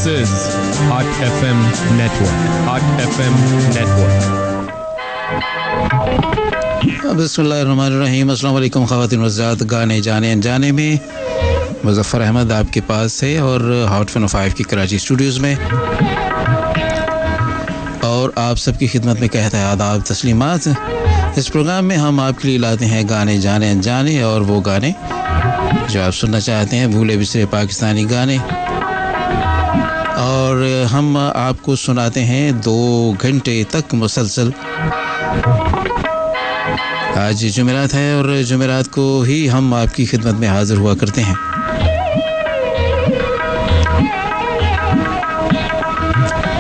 is Hot FM Network. Hot FM Network. बिस्मिल्लाहिर्रहमानिर्रहीम। अस्सलाम वालेकुम ख़वातीन व हज़रात। गाने जाने अनजाने में मुज़फ़्फ़र अहमद आपके पास है और हॉट 105 की कराची स्टूडियोज़ में, और आप सबकी खिदमत में कहता है आदाब तस्लीमात। इस प्रोग्राम में हम आपके लिए लाते हैं गाने जाने अनजाने, और वो गाने जो आप सुनना चाहते हैं, भूले बिसरे पाकिस्तानी गाने, और हम आपको सुनाते हैं 2 घंटे तक मुसलसल। आज जुमेरात है और जुमेरात को ही हम आपकी खिदमत में हाज़िर हुआ करते हैं।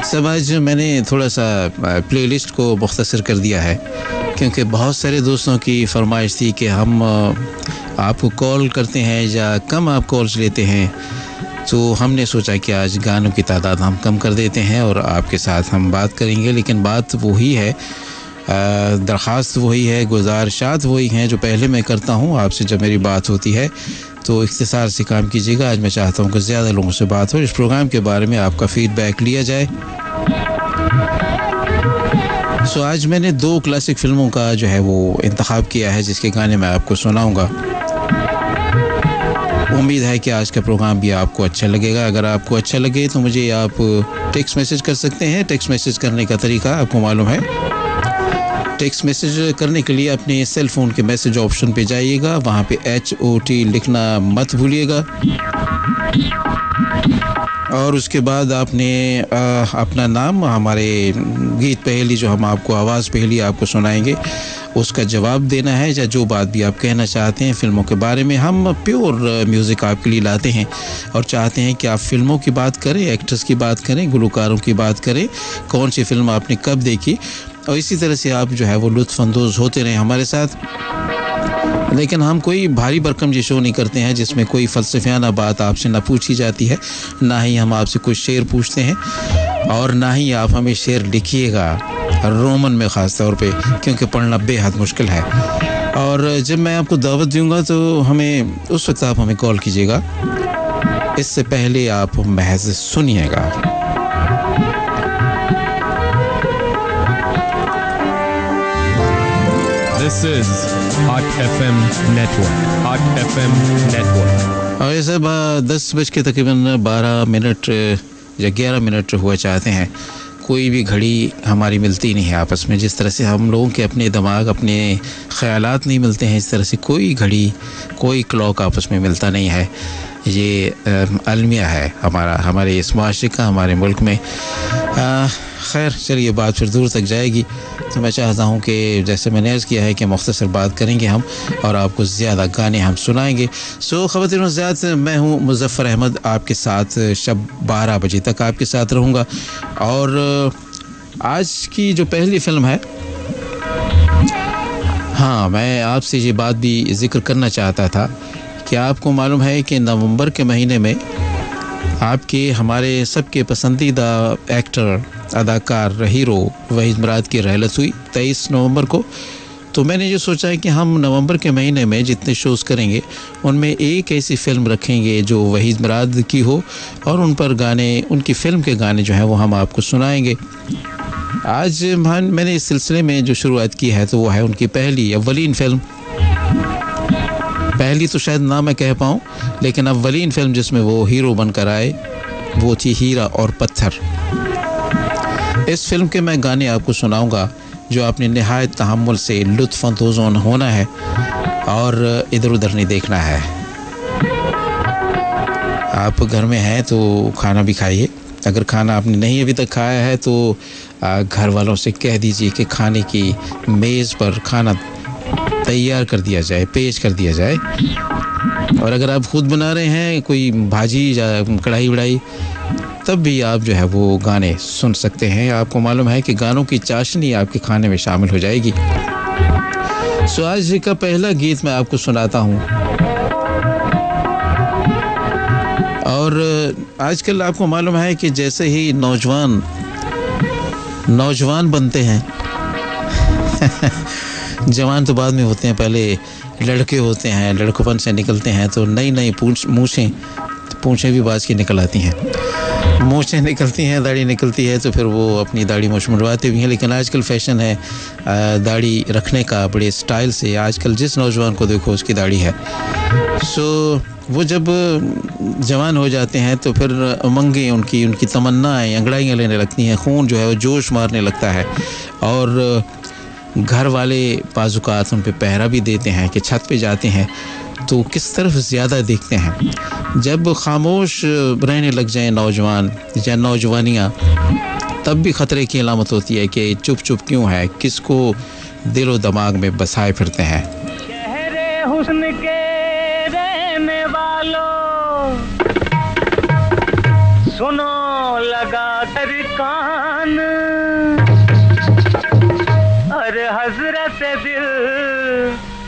सब आज मैंने थोड़ा सा प्लेलिस्ट को मुख्तसर कर दिया है, क्योंकि बहुत सारे दोस्तों की फरमाइश थी कि हम आपको कॉल करते हैं या कम आप कॉल्स लेते हैं, तो हमने सोचा कि आज गानों की तादाद हम कम कर देते हैं और आपके साथ हम बात करेंगे। लेकिन बात वही है, दरख्वास्त वही है, गुजारिशात वही हैं जो पहले मैं करता हूँ आपसे जब मेरी बात होती है, तो इख्तिसार से काम कीजिएगा। आज मैं चाहता हूँ कि ज़्यादा लोगों से बात हो, इस प्रोग्राम के बारे में आपका फ़ीडबैक लिया जाए। सो आज मैंने 2 क्लासिक फ़िल्मों का जो है वो इंतखाब किया है, जिसके गाने मैं आपको सुनाऊँगा। उम्मीद है कि आज का प्रोग्राम भी आपको अच्छा लगेगा। अगर आपको अच्छा लगे तो मुझे आप टेक्स्ट मैसेज कर सकते हैं। टेक्स्ट मैसेज करने का तरीका आपको मालूम है। टेक्स्ट मैसेज करने के लिए अपने सेल फ़ोन के मैसेज ऑप्शन पे जाइएगा, वहाँ पे HOT लिखना मत भूलिएगा, और उसके बाद आपने अपना नाम, हमारे गीत पहेली जो हम आपको आवाज़ पहेली आपको सुनाएंगे उसका जवाब देना है, या जो बात भी आप कहना चाहते हैं फ़िल्मों के बारे में। हम प्योर म्यूज़िक आपके लिए लाते हैं और चाहते हैं कि आप फ़िल्मों की बात करें, एक्टर्स की बात करें, गुलकारों की बात करें, कौन सी फ़िल्म आपने कब देखी, और इसी तरह से आप जो है वो लुत्फ़अंदोज़ होते रहें हमारे साथ। लेकिन हम कोई भारी भरकम ये शो नहीं करते हैं जिसमें कोई फ़लसफ़ियाना बात आपसे ना पूछी जाती है, ना ही हम आपसे कुछ शेर पूछते हैं, और ना ही आप हमें शेर लिखिएगा रोमन में ख़ास तौर पे, क्योंकि पढ़ना बेहद मुश्किल है। और जब मैं आपको दावत दूंगा तो हमें उस वक्त आप हमें कॉल कीजिएगा, इससे पहले आप महज सुनिएगा। This is Hot FM Network. Hot FM Network. और ये सब 10 बज के तकरीबन 12 मिनट या 11 मिनट हुआ चाहते हैं। कोई भी घड़ी हमारी मिलती नहीं है आपस में। जिस तरह से हम लोगों के अपने दिमाग, अपने ख़यालात नहीं मिलते हैं, इस तरह से कोई घड़ी, कोई क्लॉक आपस में मिलता नहीं है। ये अलमिया है हमारे इस माशरे का, हमारे मुल्क में। खैर, चलिए बात फिर दूर तक जाएगी, तो मैं चाहता हूँ कि जैसे मैंने अर्ज़ किया है कि मुख्तसर बात करेंगे हम, और आपको ज़्यादा गाने हम सुनाएंगे। सो ख़वातीन व हज़रात, मैं हूँ मुज़फ़्फ़र अहमद, आपके साथ शब 12 बजे तक आपके साथ रहूँगा। और आज की जो पहली फ़िल्म है, हाँ, मैं आपसे ये बात भी ज़िक्र करना चाहता था कि आपको मालूम है कि नवंबर के महीने में आपके हमारे सबके पसंदीदा एक्टर, अदाकार, हीरो वहीद मुराद की रहलत हुई 23 नवंबर को। तो मैंने ये सोचा है कि हम नवंबर के महीने में जितने शोज़ करेंगे उनमें एक ऐसी फ़िल्म रखेंगे जो वहीद मुराद की हो, और उन पर गाने, उनकी फ़िल्म के गाने जो हैं वो हम आपको सुनाएंगे। आज मैंने इस सिलसिले में जो शुरुआत की है तो वो है उनकी अव्वलीन फ़िल्म। पहली तो शायद ना मैं कह पाऊँ, लेकिन अव्वलीन फ़िल्म जिसमें वो हीरो बनकर आए वो थी हीरा और पत्थर। इस फ़िल्म के मैं गाने आपको सुनाऊंगा जो आपने निहायत तहम्मुल से लुत्फ़अंदोज़ होना है और इधर उधर नहीं देखना है। आप घर में हैं तो खाना भी खाइए। अगर खाना आपने नहीं अभी तक खाया है तो घर वालों से कह दीजिए कि खाने की मेज़ पर खाना तैयार कर दिया जाए, पेश कर दिया जाए। और अगर आप ख़ुद बना रहे हैं कोई भाजी या कढ़ाई वढ़ाई, तब भी आप जो है वो गाने सुन सकते हैं। आपको मालूम है कि गानों की चाशनी आपके खाने में शामिल हो जाएगी। सो आज का पहला गीत मैं आपको सुनाता हूँ। और आजकल आपको मालूम है कि जैसे ही नौजवान बनते हैं जवान तो बाद में होते हैं, पहले लड़के होते हैं, लड़कोपन से निकलते हैं तो नई पूँछें भी बाज के निकल आती हैं। मूंछें निकलती हैं, दाढ़ी निकलती है तो फिर वो अपनी दाढ़ी मूंछ मुड़वाते भी हैं। लेकिन आजकल फैशन है दाढ़ी रखने का बड़े स्टाइल से। आजकल जिस नौजवान को देखो उसकी दाढ़ी है। सो वो जब जवान हो जाते हैं तो फिर उमंगें उनकी तमन्नाएं अंगड़ाइयाँ लेने लगती हैं, खून जो है वो जोश मारने लगता है और घर वाले बाजुकात उन पे पहरा भी देते हैं कि छत पे जाते हैं तो किस तरफ ज़्यादा देखते हैं। जब खामोश रहने लग जाएं नौजवान या नौजवानियाँ तब भी ख़तरे की अलामत होती है कि चुप चुप क्यों है, किसको दिलो दिमाग में बसाए फिरते हैं। शहरे हुस्न के रहने वालों सुनो लगा कर कान, अरे हजरत दिल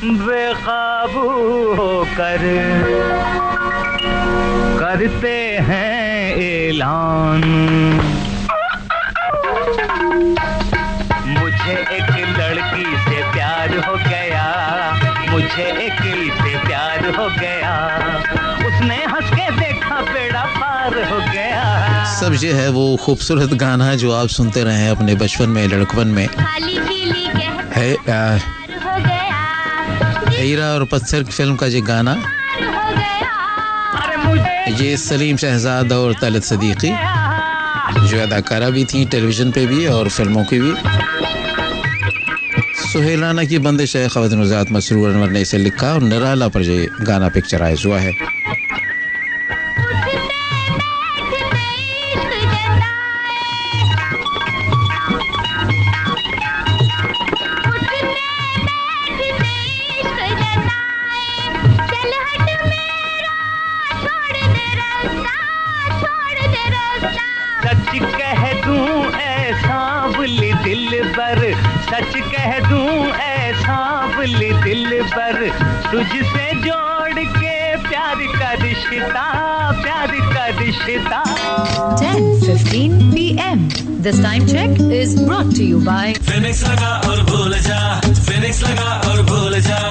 बेकाबू होकर करते हैं ऐलान। मुझे एक लड़की से प्यार हो गया, मुझे एक से प्यार हो गया, उसने हंस के देखा बेड़ा पार हो गया। सब ये है वो खूबसूरत गाना जो आप सुनते रहे हैं अपने बचपन में, लड़कपन में है हीरा और पत्थर फिल्म का ये गाना। ये सलीम शहजाद और तलत सदीकी जो अदाकारा भी थी टेलीविज़न पे भी और फिल्मों की भी। सुहेलाना की बंदिश है, ख़वातीन ज़ात मसरूर अनवर ने इसे लिखा और निराला पर ये गाना पिक्चराइज हुआ है। सच कह दूं ऐ सांवली दिल पर, तुझसे जोड़ के प्यार का रिश्ता, प्यार का रिश्ता। 10:15 PM. This time check is brought to you by Phoenix लगा और भूल जा, Phoenix लगा और भूल जा।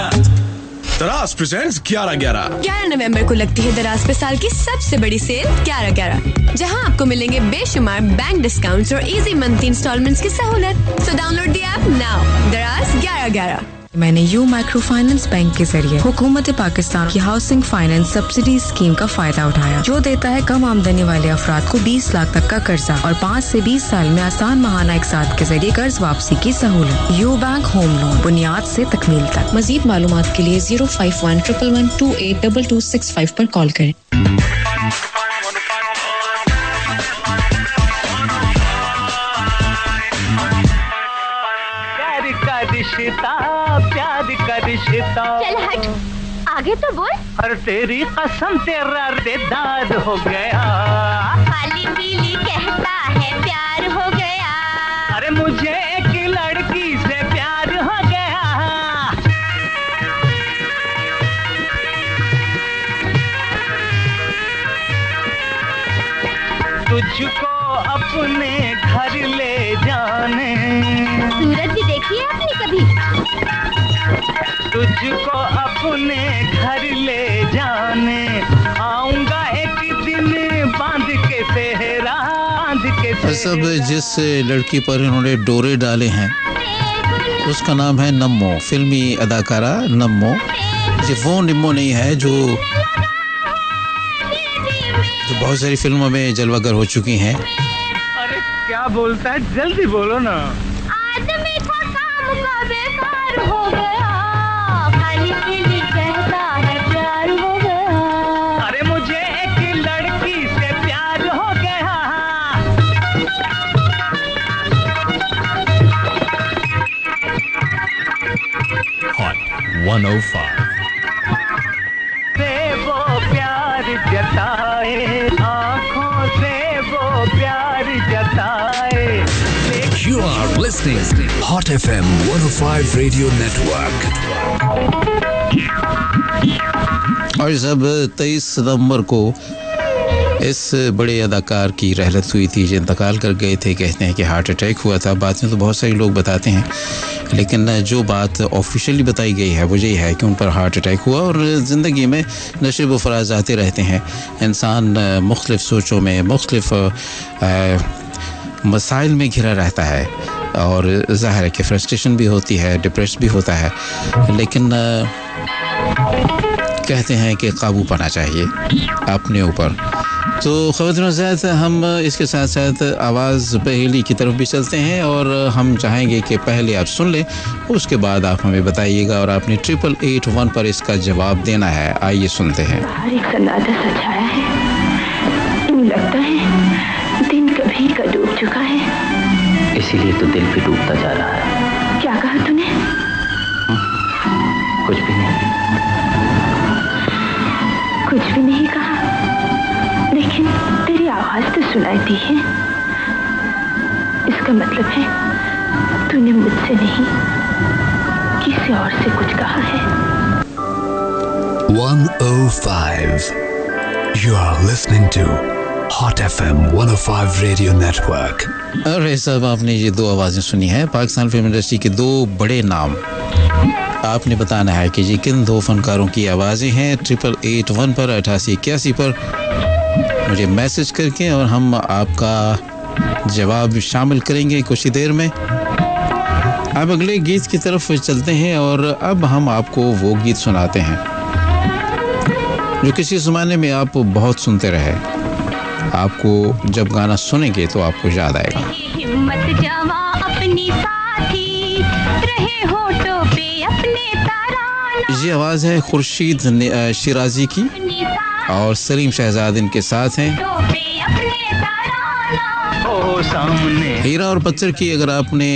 दराज प्रेजेंट्स 11/11 नवंबर को लगती है दराज पे साल की सबसे बड़ी सेल 11/11, जहां आपको मिलेंगे बेशुमार बैंक डिस्काउंट्स और इजी मंथली इंस्टॉलमेंट्स की सहूलत। So download the app now. दराज 11/11। मैंने यू माइक्रो फाइनेंस बैंक के जरिए हुकूमत पाकिस्तान की हाउसिंग फाइनेंस सब्सिडी स्कीम का फायदा उठाया, जो देता है कम आमदनी वाले अफराद को 20 लाख तक का कर्जा और 5 से 20 साल में आसान माहाना इकसात के जरिए कर्ज वापसी की सहूलत। यू बैंक होम लोन, बुनियाद से तकमील तक। मजीद मालूमात के लिए 05111282265 पर कॉल करें। प्यार का रिश्ता। चल हट, आगे तो बोल। और तेरी कसम तेरा देदार हो गया, खाली पीली कहता है प्यार हो गया। अरे मुझे एक लड़की से प्यार हो गया। तुझको अपने घर ले जाने। सूरज भी देखी है आपने कभी? तुझको अपने घर ले जाने आऊंगा एक दिन, बांध के सेहरा, बांध के सेहरा। सब जिस लड़की पर इन्होंने डोरे डाले हैं उसका नाम है नम्मो, फिल्मी अदाकारा नम्मो। ये वो निम्मो नहीं है जो बहुत सारी फिल्मों में जलवागर हो चुकी हैं। अरे क्या बोलता है, जल्दी बोलो ना। आदमी का काम का बेकार हो गया, खाली पीली कहता है प्यार हो गया। अरे मुझे एक लड़की से प्यार हो गया। Hot 105 से वो प्यार जताए, आँखों से वो प्यार जताए। You are listening Hot FM 105 Radio Network। और जब 23 सितंबर को इस बड़े अदाकार की रहलत हुई थी जो इंतकाल कर गए थे। कहते हैं कि हार्ट अटैक हुआ था। बाद में तो बहुत सारे लोग बताते हैं, लेकिन जो बात ऑफिशियली बताई गई है वो यही है कि उन पर हार्ट अटैक हुआ। और ज़िंदगी में नशेब व फराज आते रहते हैं। इंसान मुख्तलिफ़ सोचों में, मुख्तलिफ़ मसाइल में घिरा रहता है और ज़ाहिर है कि फ्रस्ट्रेशन भी होती है, डिप्रेस भी होता है, लेकिन कहते हैं कि काबू पाना चाहिए अपने ऊपर। तो ख़वातीन हज़रात, हम इसके साथ साथ आवाज़ पहेली की तरफ भी चलते हैं और हम चाहेंगे कि पहले आप सुन लें, उसके बाद आप हमें बताइएगा और आपने 8881 पर इसका जवाब देना है। आइए सुनते हैं। बाहर एक सन्नाटा सा छाया है। यूँ लगता है दिन कभी का डूब चुका है। इसीलिए तो दिल भी डूबता जा रहा है। क्या कहा तूने? कुछ भी नहीं। कुछ भी नहीं कहा, लेकिन तेरी आवाज तो सुनाई दी है। इसका मतलब है तूने मुझसे नहीं, किसी और से कुछ कहा है। 105. You are listening to Hot FM 105 Radio Network. अरे साहब, आपने ये दो आवाज़ें सुनी हैं पाकिस्तान फिल्म इंडस्ट्री के दो बड़े नाम। आपने बताना है कि ये किन दो फनकारों की आवाज़ें हैं। 8881 पर 8881 पर मुझे मैसेज करके और हम आपका जवाब शामिल करेंगे कुछ ही देर में। अब अगले गीत की तरफ चलते हैं और अब हम आपको वो गीत सुनाते हैं जो किसी ज़माने में आप बहुत सुनते रहे। आपको जब गाना सुनेंगे तो आपको याद आएगा। हिम्मत जवा अपनी साथी, रहे होठों पे अपने तराना। ये आवाज़ है खुर्शीद शिराजी की और सलीम शहजाद इनके साथ हैं। हीरा और पत्थर की अगर आपने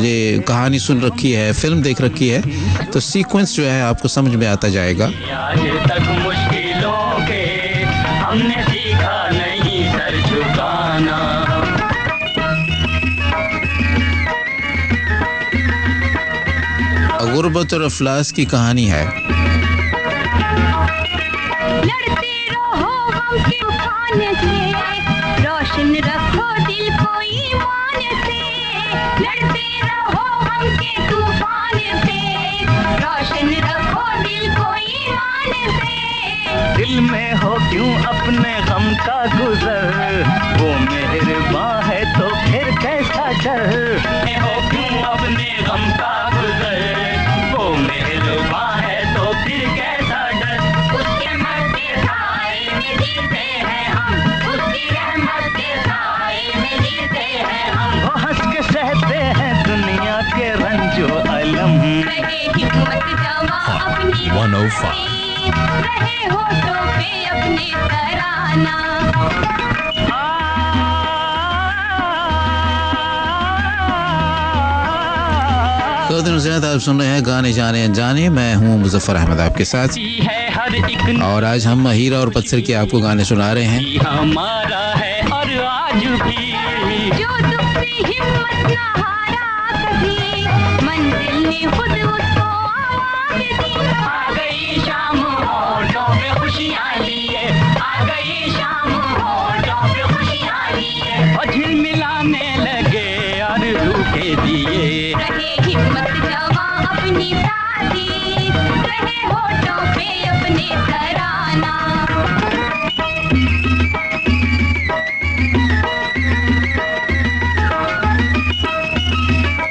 ये कहानी सुन रखी है, फिल्म देख रखी है, तो सीक्वेंस जो है आपको समझ में आता जाएगा। आज तक मुश्किलों के हमने सीखा नहीं सर झुकाना। गुर्बत और अफलास की कहानी है। लड़ते रहो गम के तूफान से, रोशन रखो दिल को ईमान से। लड़ते रहो गम के तूफान से, रोशन रखो दिल को ईमान से। दिल में हो क्यों अपने गम का गुजर, वो मेहरबान है तो फिर कैसा डर। हो क्यों अपने गम का गुजर, वो मेहरबान है तो फिर कैसा डर। उसके मर्दे साए में जीते हैं हम, उसकी रहमत के साए में जीते हैं हम। वो हंस के सहते हैं दुनिया के रंजो अलम। रहे हिम्मत जवा अपनी 105 रहे होठों पे अपने तराना। तो दिन ज़्यादा आप सुन रहे हैं गाने जाने अनजाने। मैं हूँ मुजफ्फर अहमद आपके साथ है हर एक और आज हम हीरा और पत्थर के आपको गाने सुना रहे हैं। हमारा है और आज भी जो तुमसे हिम्मत न हारा कभी, मंजिल ने खुद उसको आवाज दी। आ गई शाम होठों पे खुशियाँ लिए, आ गई शाम होठों पे खुशियाँ लिए। और झिलमिलाने लगे और रूठे दिए। रहे हिम्मत जवा अपनी साथी, रहे होठों पे अपने तराना।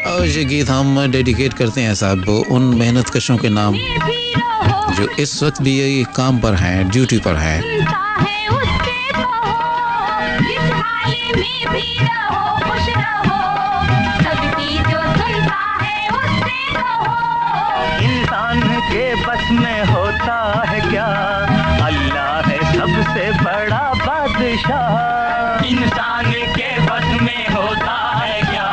और ये गीत हम डेडिकेट करते हैं साहब उन मेहनत कशों के नाम भी रहो जो इस वक्त भी ये काम पर हैं, ड्यूटी पर हैं। सुनता है उससे कहो, जिस हाल में भी रहो खुश रहो। सबकी जो सुनता है उससे कहो। इंसान के बस में होता है क्या, अल्लाह है सबसे बड़ा बादशाह। इंसान के बस में होता है क्या,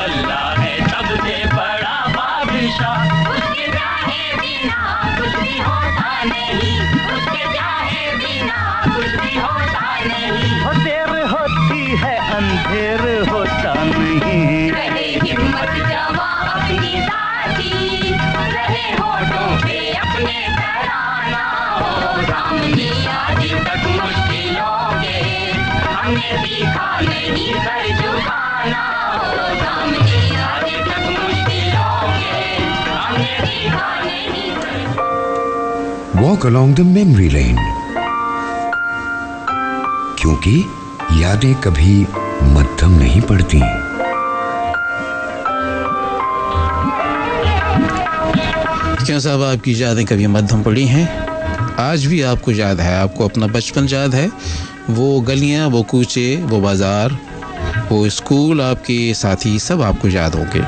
अल्लाह है सबसे बड़ा बादशाह। उसके चाहे बिना कुछ भी होता नहीं, उसके चाहे बिना कुछ भी होता नहीं। हो देर होती है अंधेर होता नहीं। रहे हिम्मत जवा अपनी साथी, रहे होठों पे अपने तराना। हो सामने आज तक मुश्किलों के walk along the memory lane. क्योंकि यादें कभी मध्यम नहीं पड़ती। क्यों साहब, आपकी यादें कभी मध्यम पड़ी हैं? आज भी आपको याद है, आपको अपना बचपन याद है, वो गलियां, वो कूचे, वो बाजार, वो स्कूल, आपके साथी सब आपको याद होंगे,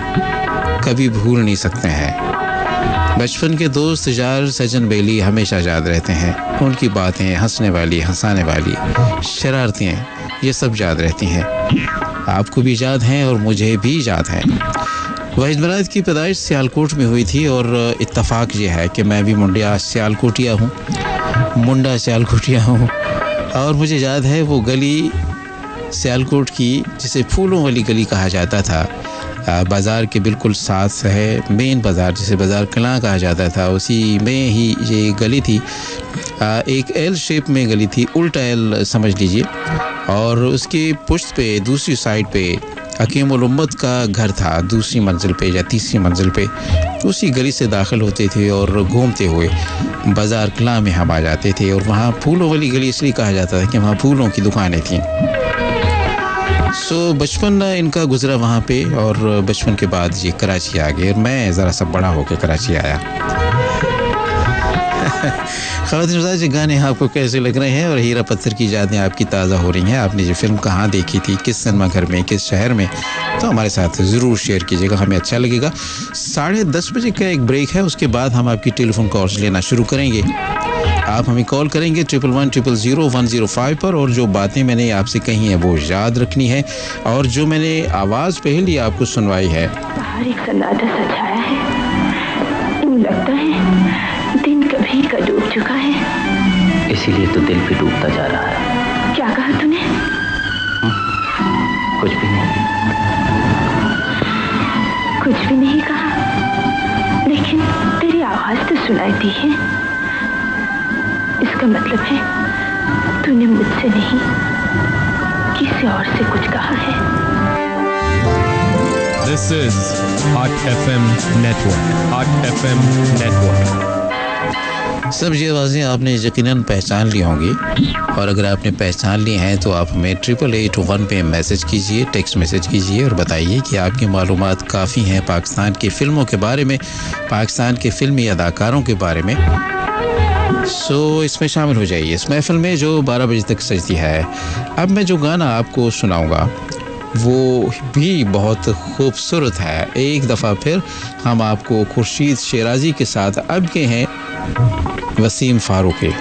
कभी भूल नहीं सकते हैं। बचपन के दोस्त यार सजन बेली हमेशा याद रहते हैं, उनकी बातें, हंसने वाली, हंसाने वाली, शरारतें, ये सब याद रहती हैं। आपको भी याद हैं और मुझे भी याद है। वहीद मराद की पैदाइश सियालकोट में हुई थी और इत्तफाक ये है कि मैं भी मुंडा सियालकोटिया हूँ और मुझे याद है वो गली सियालकोट की जिसे फूलों वाली गली कहा जाता था, बाज़ार के बिल्कुल साथ है मेन बाज़ार, जिसे बाज़ार कलां कहा जाता था, उसी में ही ये गली थी। एक एल शेप में गली थी, उल्टा एल समझ लीजिए, और उसके पुश्त पे दूसरी साइड पे हकीमुल उम्मत का घर था, दूसरी मंजिल पे या तीसरी मंजिल पे। उसी गली से दाखिल होते थे और घूमते हुए बाज़ार कलां में हम आ जाते थे। और वहाँ फूलों वाली गली इसलिए कहा जाता था कि वहाँ फूलों की दुकानें थीं। बचपन इनका गुजरा वहाँ पे, और बचपन के बाद ये कराची आ गए और मैं ज़रा सा बड़ा होकर कराची आया। ख़वातीन ये गाने आपको कैसे लग रहे हैं और हीरा पत्थर की यादें आपकी ताज़ा हो रही हैं? आपने ये फिल्म कहाँ देखी थी, किस सिनेमा घर में, किस शहर में? तो हमारे साथ ज़रूर शेयर कीजिएगा, हमें अच्छा लगेगा। 10:30 बजे का एक ब्रेक है, उसके बाद हम आपकी टेलीफोन कॉल्स लेना शुरू करेंगे। आप हमें कॉल करेंगे 11100105 पर, और जो बातें मैंने आपसे कही हैं वो याद रखनी है, और जो मैंने आवाज़ पहली आपको सुनवाई है। बाहर एक सन्नाटा सा छाया है, यूं लगता है दिन कभी का डूब चुका है। इसीलिए तो दिल भी डूबता जा रहा है। क्या कहा तूने? कुछ भी नहीं। कुछ भी नहीं कहा, लेकिन तेरी आवाज तो सुनाई दी है। इसका मतलब है तूने मुझसे नहीं, किसी और से कुछ कहा है। This is Hot FM Network. Hot FM Network. सब ये आवाज़ें आपने यकीनन पहचान ली होंगी, और अगर आपने पहचान ली हैं तो आप हमें 8881 पे मैसेज कीजिए, टेक्स्ट मैसेज कीजिए और बताइए कि आपकी मालूमात काफ़ी हैं पाकिस्तान की फ़िल्मों के बारे में, पाकिस्तान के फ़िल्मी अदाकारों के बारे में। इसमें शामिल हो जाइए इस महफिल में जो 12 बजे तक सजती है। अब मैं जो गाना आपको सुनाऊंगा वो भी बहुत खूबसूरत है। एक दफ़ा फिर हम आपको खुर्शीद शिराजी के साथ अब के हैं वसीम फारूकी।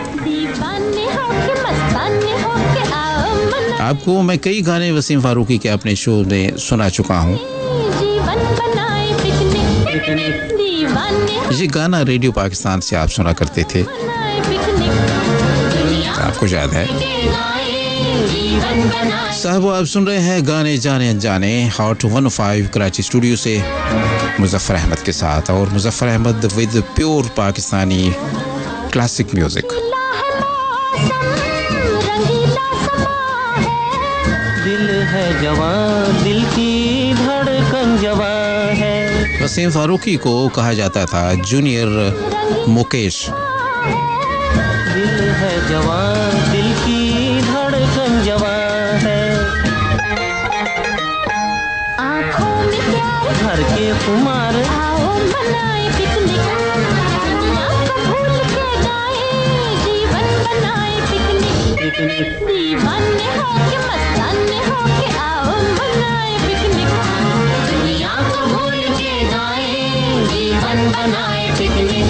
आपको मैं कई गाने वसीम फारूकी के अपने शो में सुना चुका हूँ। ये गाना रेडियो पाकिस्तान से आप सुना करते थे, आपको याद है साहब? आप सुन रहे हैं गाने जाने अनजाने हॉट 105 कराची स्टूडियो से मुजफ्फर अहमद के साथ, और Muzaffar Ahmed with pure Pakistani classic music. दिल है जवान, दिल की धड़कन जवान है। वसीम फारूकी को कहा जाता था जूनियर मुकेश। दिल है जवान, दिल की धड़कन जवान है। आँखों में प्यार भर के खुमार, आओ मनाए पिकनिक, दुनिया को भूल के गाए, जीवन बनाए पिकनिक। दीवाने होके मस्ताने होके आओ मनाए पिकनिक, दुनिया को भूल के गाए, जीवन बनाए पिकनिक।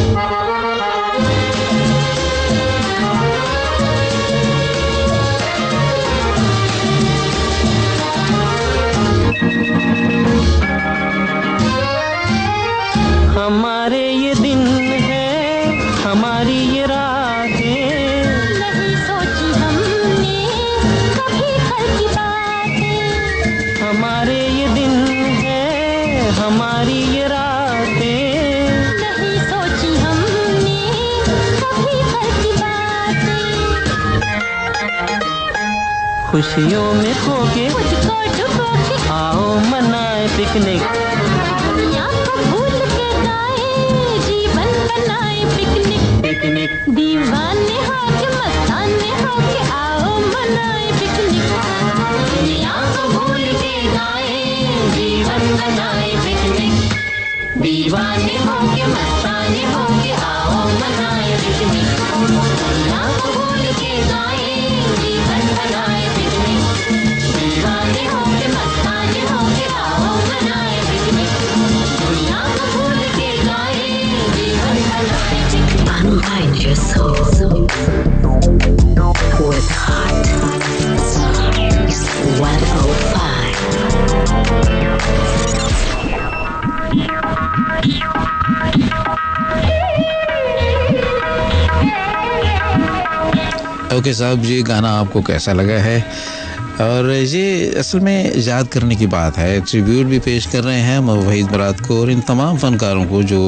हमारे ये दिन है, हमारी ये रातें, नहीं सोची हमने कभी कल की बातें। हमारे ये दिन है, हमारी ये रातें, नहीं सोची हमने कभी कल की बातें। खुशियों में खो के मुझको डुबो के आओ मनाए पिकनिक, दुनिया को भूल के गाए, जीवन बनाए पिकनिक। मनाए पिकनिक, दीवाने होके मस्ताने होके आओ मनाए पिकनिक, दुनिया को भूल के गाए जीवन बनाए पिकनिक, दीवाने होके मस्ताने होके आओ मनाए पिकनिक, दुनिया को भूल के गाए जीवन बनाए picnic. Unbind your soul with Hot 105. Okay साहब, ये गाना आपको कैसा लगा है? और ये असल में याद करने की बात है। ट्रिब्यूट भी पेश कर रहे हैं हम वहीद बरात को और इन तमाम फ़नकारों को जो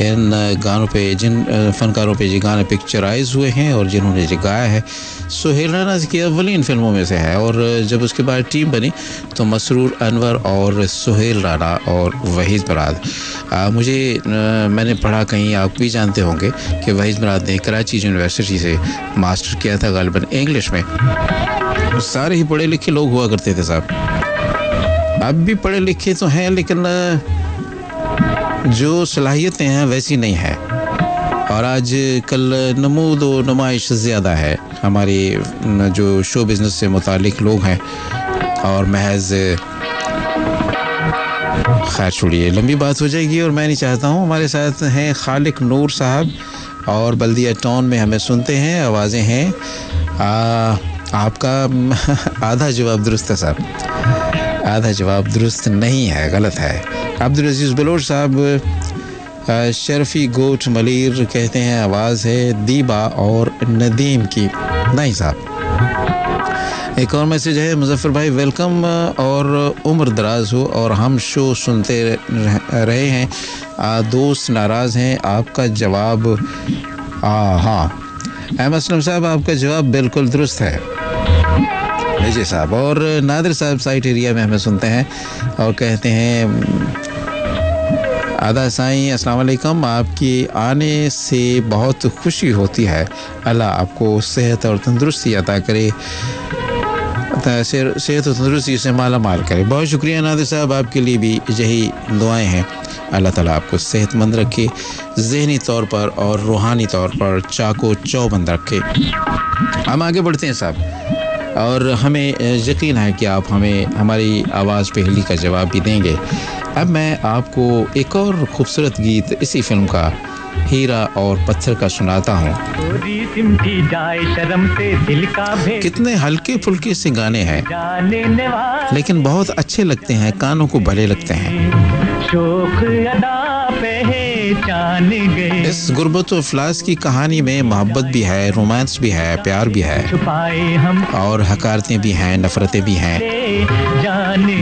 इन गानों पे, जिन फ़नकारों पे ये गाने पिक्चराइज हुए हैं और जिन्होंने ये गाया है। सुहेल राना की अव्वलीन फिल्मों में से है और जब उसके बाद टीम बनी तो मसरूर अनवर और सुहेल राना और वहीद बरात। मैंने पढ़ा कहीं, आप भी जानते होंगे कि वहीद बरात ने कराची यूनिवर्सिटी से मास्टर किया था गालिबन इंग्लिश में। सारे ही पढ़े लिखे लोग हुआ करते थे साहब। अब भी पढ़े लिखे तो हैं लेकिन जो सलाहियतें हैं वैसी नहीं है। और आज कल नमूद व नुमाइश ज़्यादा है। हमारे जो शो बिज़नेस से मुतालिक लोग हैं और महज खैर छोड़िए, लंबी बात हो जाएगी और मैं नहीं चाहता हूँ। हमारे साथ हैं खालिक नूर साहब और बल्दिया टाउन में हमें सुनते हैं। आवाज़ें हैं आपका आधा जवाब दुरुस्त है साहब, आधा जवाब दुरुस्त नहीं है, गलत है। अब्दुल अजीज़ बलोच साहब, शरफ़ी गोट मलीर कहते हैं आवाज़ है दीबा और नदीम की। नहीं साहब। एक और मैसेज है, मुजफ्फर भाई वेलकम और उम्र दराज हो और हम शो सुनते रहे हैं। दोस्त नाराज़ हैं, आपका जवाब हाँ। अहमद असलम साहब, आपका जवाब बिल्कुल दुरुस्त है जी साहब। और नादिर साहब साइट एरिया में हमें सुनते हैं और कहते हैं आदा साईं अस्सलाम वालेकुम, आपके आने से बहुत खुशी होती है। अल्लाह आपको सेहत और तंदुरुस्ती अता करे, सेहत और तंदुरुस्ती से माला माल करे। बहुत शुक्रिया नादिर साहब, आपके लिए भी यही दुआएं हैं। अल्लाह ताला आपको सेहतमंद रखे, ज़हनी तौर पर और रूहानी तौर पर चाको चौबंद रखे। हम आगे बढ़ते हैं साहब और हमें यकीन है कि आप हमें हमारी आवाज़ पहेली का जवाब भी देंगे। अब मैं आपको एक और खूबसूरत गीत इसी फिल्म का हीरा और पत्थर का सुनाता हूँ। कितने हल्के फुल्के से गाने हैं लेकिन बहुत अच्छे लगते हैं, कानों को भले लगते हैं। इस गुर्बत और इफ्लास की कहानी में मोहब्बत भी है, रोमांस भी है, प्यार भी है और हकारतें भी हैं, नफरतें भी हैं,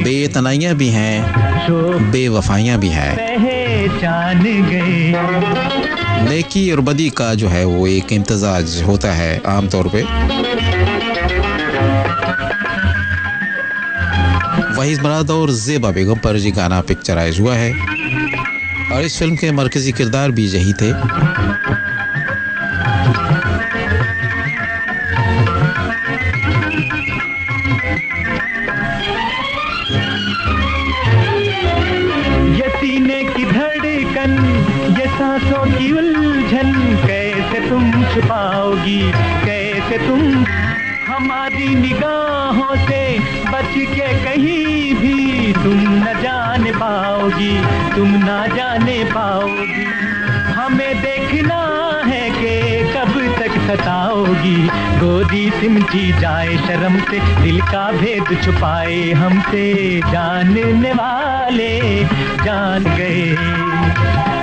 बेतनाइयाँ भी हैं, बेवफाइयाँ भी हैं। नेकी और बदी का जो है वो एक इम्तिजाज होता है आमतौर पे। वहीद बरात और ज़ेबा बेगम पर ये गाना पिक्चराइज हुआ है और इस फिल्म के मरकजी किरदार भी यही थे। ये सीने की धड़कन, ये सांसों की उलझन, कैसे तुम छुपाओगी, कैसे तुम हमारी निगाहों से बच के कहीं भी तुम न जाने पाओगी, तुम न जाने पाओगी। हमें देखना है कि कब तक सताओगी, गोदी सिमटी जाए शर्म से, दिल का भेद छुपाए हमसे जानने वाले जान गए,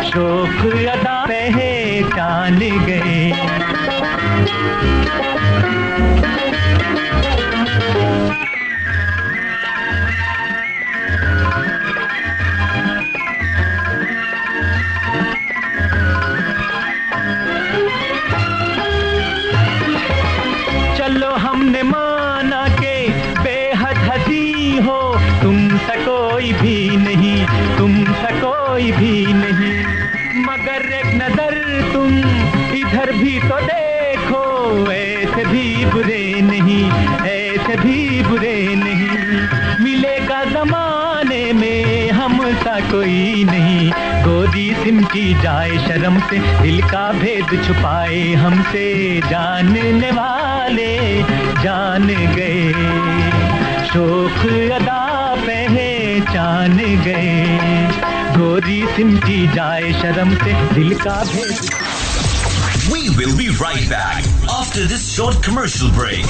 शौक अदा पहचान गए। हमने माना के बेहद हंसी हो, तुम सा कोई भी नहीं, तुम सा कोई भी नहीं, मगर एक नजर तुम इधर भी तो देखो, ऐसे भी बुरे नहीं, ऐसे भी बुरे नहीं, मिलेगा जमाने में कोई नहीं, गोरी सिमटी जाए शर्म से, दिल का भेद छुपाए हमसे, जानने वाले जान गए, शोख अदा पहचान गए, गोरी सिमटी जाए शर्म से, दिल का भेद। We will be right back after this short commercial break.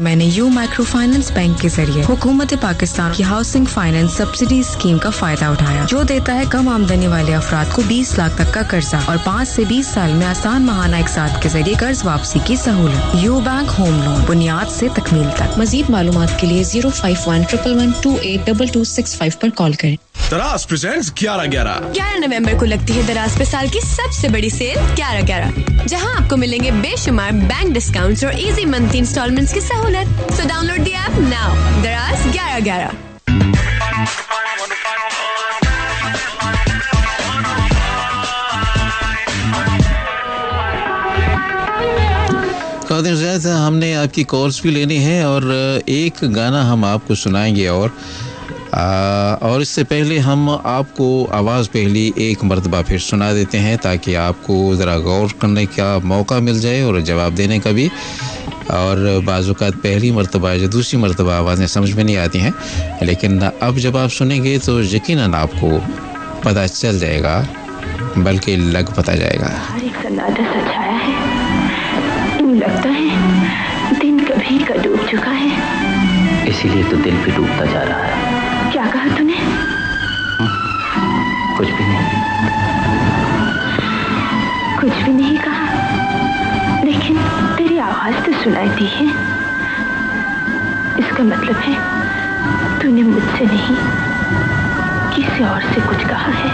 मैंने यू माइक्रो फाइनेंस बैंक के जरिए हुकूमत पाकिस्तान की हाउसिंग फाइनेंस सब्सिडी स्कीम का फायदा उठाया, जो देता है कम आमदनी वाले अफराद को 20 लाख तक का कर्जा और 5 से 20 साल में आसान माहाना इकसात के जरिए कर्ज वापसी की सहूलत। यू बैंक होम लोन, बुनियाद से तकमील तक। मजीद मालूमात के लिए 05111282265 पर कॉल करें। दराज प्रेजेंट्स 11/11 नवंबर को लगती है दराज पे साल की सबसे बड़ी सेल 11/11, जहां आपको मिलेंगे बेशुमार बैंक डिस्काउंट्स और इजी मंथली इंस्टॉलमेंट्स की सहूलत। So download the app now. दराज 11/11। कादिर ज़ैद, हमने आपकी कॉल्स भी लेनी है और एक गाना हम आपको सुनाएंगे और इससे पहले हम आपको आवाज़ पहली एक मरतबा फिर सुना देते हैं ताकि आपको ज़रा गौर करने का मौका मिल जाए और जवाब देने का भी। और बाज़ औक़ात पहली मरतबा या दूसरी मरतबा आवाज़ें समझ में नहीं आती हैं, लेकिन अब जब आप सुनेंगे तो यकीनन आपको पता चल जाएगा, बल्कि लग पता जाएगा। हर एक सन्नाटा सा छाया है, यूं लगता है दिन कभी का डूब चुका है। इसीलिए तो दिल भी डूबता जा रहा है। क्या कहा तूने? कुछ भी नहीं। कुछ भी नहीं कहा, लेकिन तेरी आवाज तो सुनाई दी है। इसका मतलब है तूने मुझसे नहीं किसी और से कुछ कहा है।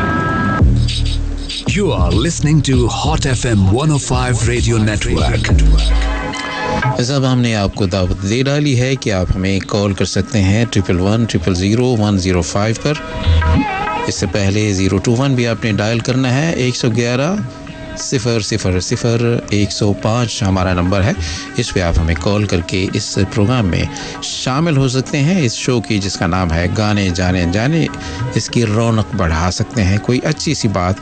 You are listening to Hot FM 105 Radio Network. साहब, हमने आपको दावत दे डाली है कि आप हमें कॉल कर सकते हैं 11100105 पर। इससे पहले 021 भी आपने डायल करना है। 111-000-105 हमारा नंबर है। इस पे आप हमें कॉल करके इस प्रोग्राम में शामिल हो सकते हैं, इस शो की जिसका नाम है गाने जाने जाने। इसकी रौनक बढ़ा सकते हैं, कोई अच्छी सी बात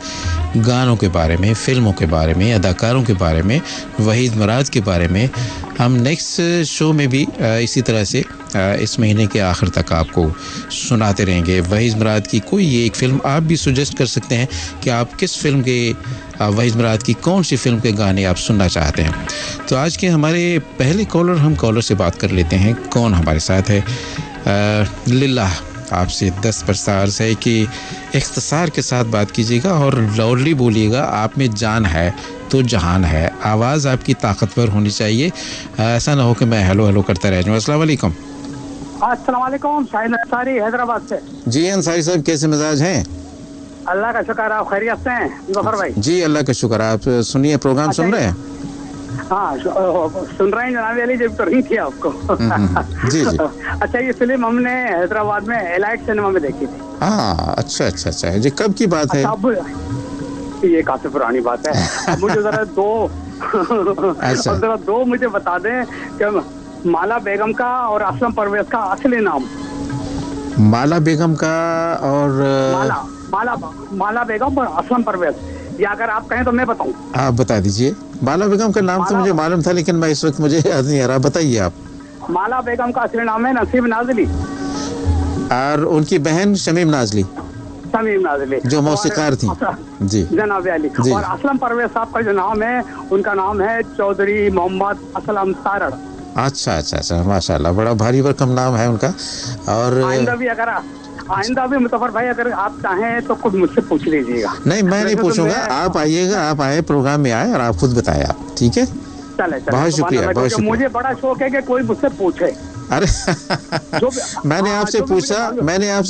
गानों के बारे में, फिल्मों के बारे में, अदाकारों के बारे में, वहीद मुराद के बारे में। हम नेक्स्ट शो में भी इसी तरह से इस महीने के आखिर तक आपको सुनाते रहेंगे। वहीद मुराद की कोई एक फ़िल्म आप भी सजेस्ट कर सकते हैं कि आप किस फिल्म के, वहीद मुराद की कौन सी फिल्म के गाने आप सुनना चाहते हैं। तो आज के हमारे पहले कॉलर, हम कॉलर से बात कर लेते हैं। कौन हमारे साथ है? लिल्ला, आपसे 10 प्रस्तार है कि इख्तिसार के साथ बात कीजिएगा और लाउडली बोलिएगा। आप में जान है तो जहान है। आवाज़ आपकी ताकतवर होनी चाहिए, ऐसा ना हो कि मैं हेलो हेलो करता रह जाऊँ। अस्सलाम वालेकुम। अस्सलाम वालेकुम, शाहिद अंसारी हैदराबाद से। जी अंसारी साहब, कैसे मिजाज हैं? अल्लाह का शुक्र, आप खैरियत से हैं जफर भाई? जी अल्लाह का शुक्र। आप सुनिए, प्रोग्राम सुन रहे हैं? हाँ सुन रहे हैं जनाब अली, जब तो नहीं थी आपको। जी जी। अच्छा, ये फिल्म हमने हैदराबाद में एलाइट सिनेमा में देखी थी। हाँ अच्छा। जी कब की बात है? ये काफी पुरानी बात है। अब मुझे जरा दो मुझे बता दें कि माला बेगम का और असलम परवेज का असली नाम। माला बेगम का और माला बेगम और असलम परवेज, या अगर आप कहें तो मैं बताऊं? आप बता दीजिए। माला बेगम का नाम तो मुझे मालूम था, लेकिन मैं इस वक्त मुझे याद नहीं आ रहा। बताइए आप। माला बेगम का असली नाम है नसीब नाजली और उनकी बहन शमीम नाजली जो मौसीकार थी। जी जनाब अली। और असलम परवेज साहब का जो नाम है, उनका नाम है चौधरी मोहम्मद असलम सारड़। अच्छा माशाल्लाह, बड़ा भारी भरकम नाम है उनका। और आइंदा भी मुतफर भाई अगर आप चाहें तो खुद मुझसे पूछ लीजिएगा। नहीं, मैं नहीं पूछूंगा, आप आइएगा, आप आए प्रोग्राम में आए और आप खुद बताएं आप। ठीक है, चले बहुत शुक्रिया, बहुत शुक्रिया। मुझे बड़ा शौक है कि कोई मुझसे पूछे। अरे मैंने आपसे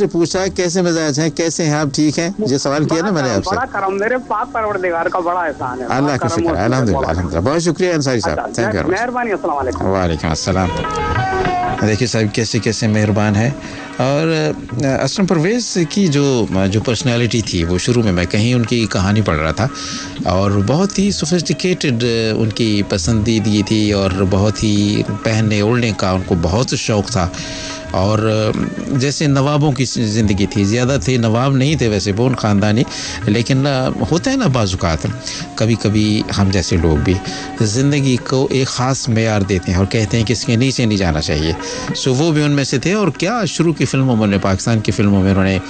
पूछा कैसे मिजाज हैं, कैसे हैं आप, ठीक हैं? ये सवाल किया ना मैंने आपसे। बड़ा करम, मेरे पाक परवरदिगार का बड़ा एहसान है। अल्लाह का शुक्र, अल्हम्दुलिल्लाह। बहुत शुक्रिया अंसारी साहब, थैंक यू, मेहरबानी। अस्सलाम वालेकुम। वालेकुम अस्सलाम। देखिए साहब कैसे मेहरबान है। और असलम परवेज़ की जो पर्सनालिटी थी, वो शुरू में मैं कहीं उनकी कहानी पढ़ रहा था और बहुत ही सोफिस्टिकेटेड उनकी पसंदीदगी थी और बहुत ही पहनने ओढ़ने का उनको बहुत शौक़ था। और जैसे नवाबों की ज़िंदगी थी, ज़्यादा थे नवाब नहीं थे वैसे बोन ख़ानदानी, लेकिन होता है ना बाज़ुकात कभी कभी हम जैसे लोग भी ज़िंदगी को एक ख़ास मेयार देते हैं और कहते हैं कि इसके नीचे नहीं जाना चाहिए। सो वो भी उनमें से थे। और क्या शुरू की फ़िल्मों में, पाकिस्तान की फ़िल्मों में उन्होंने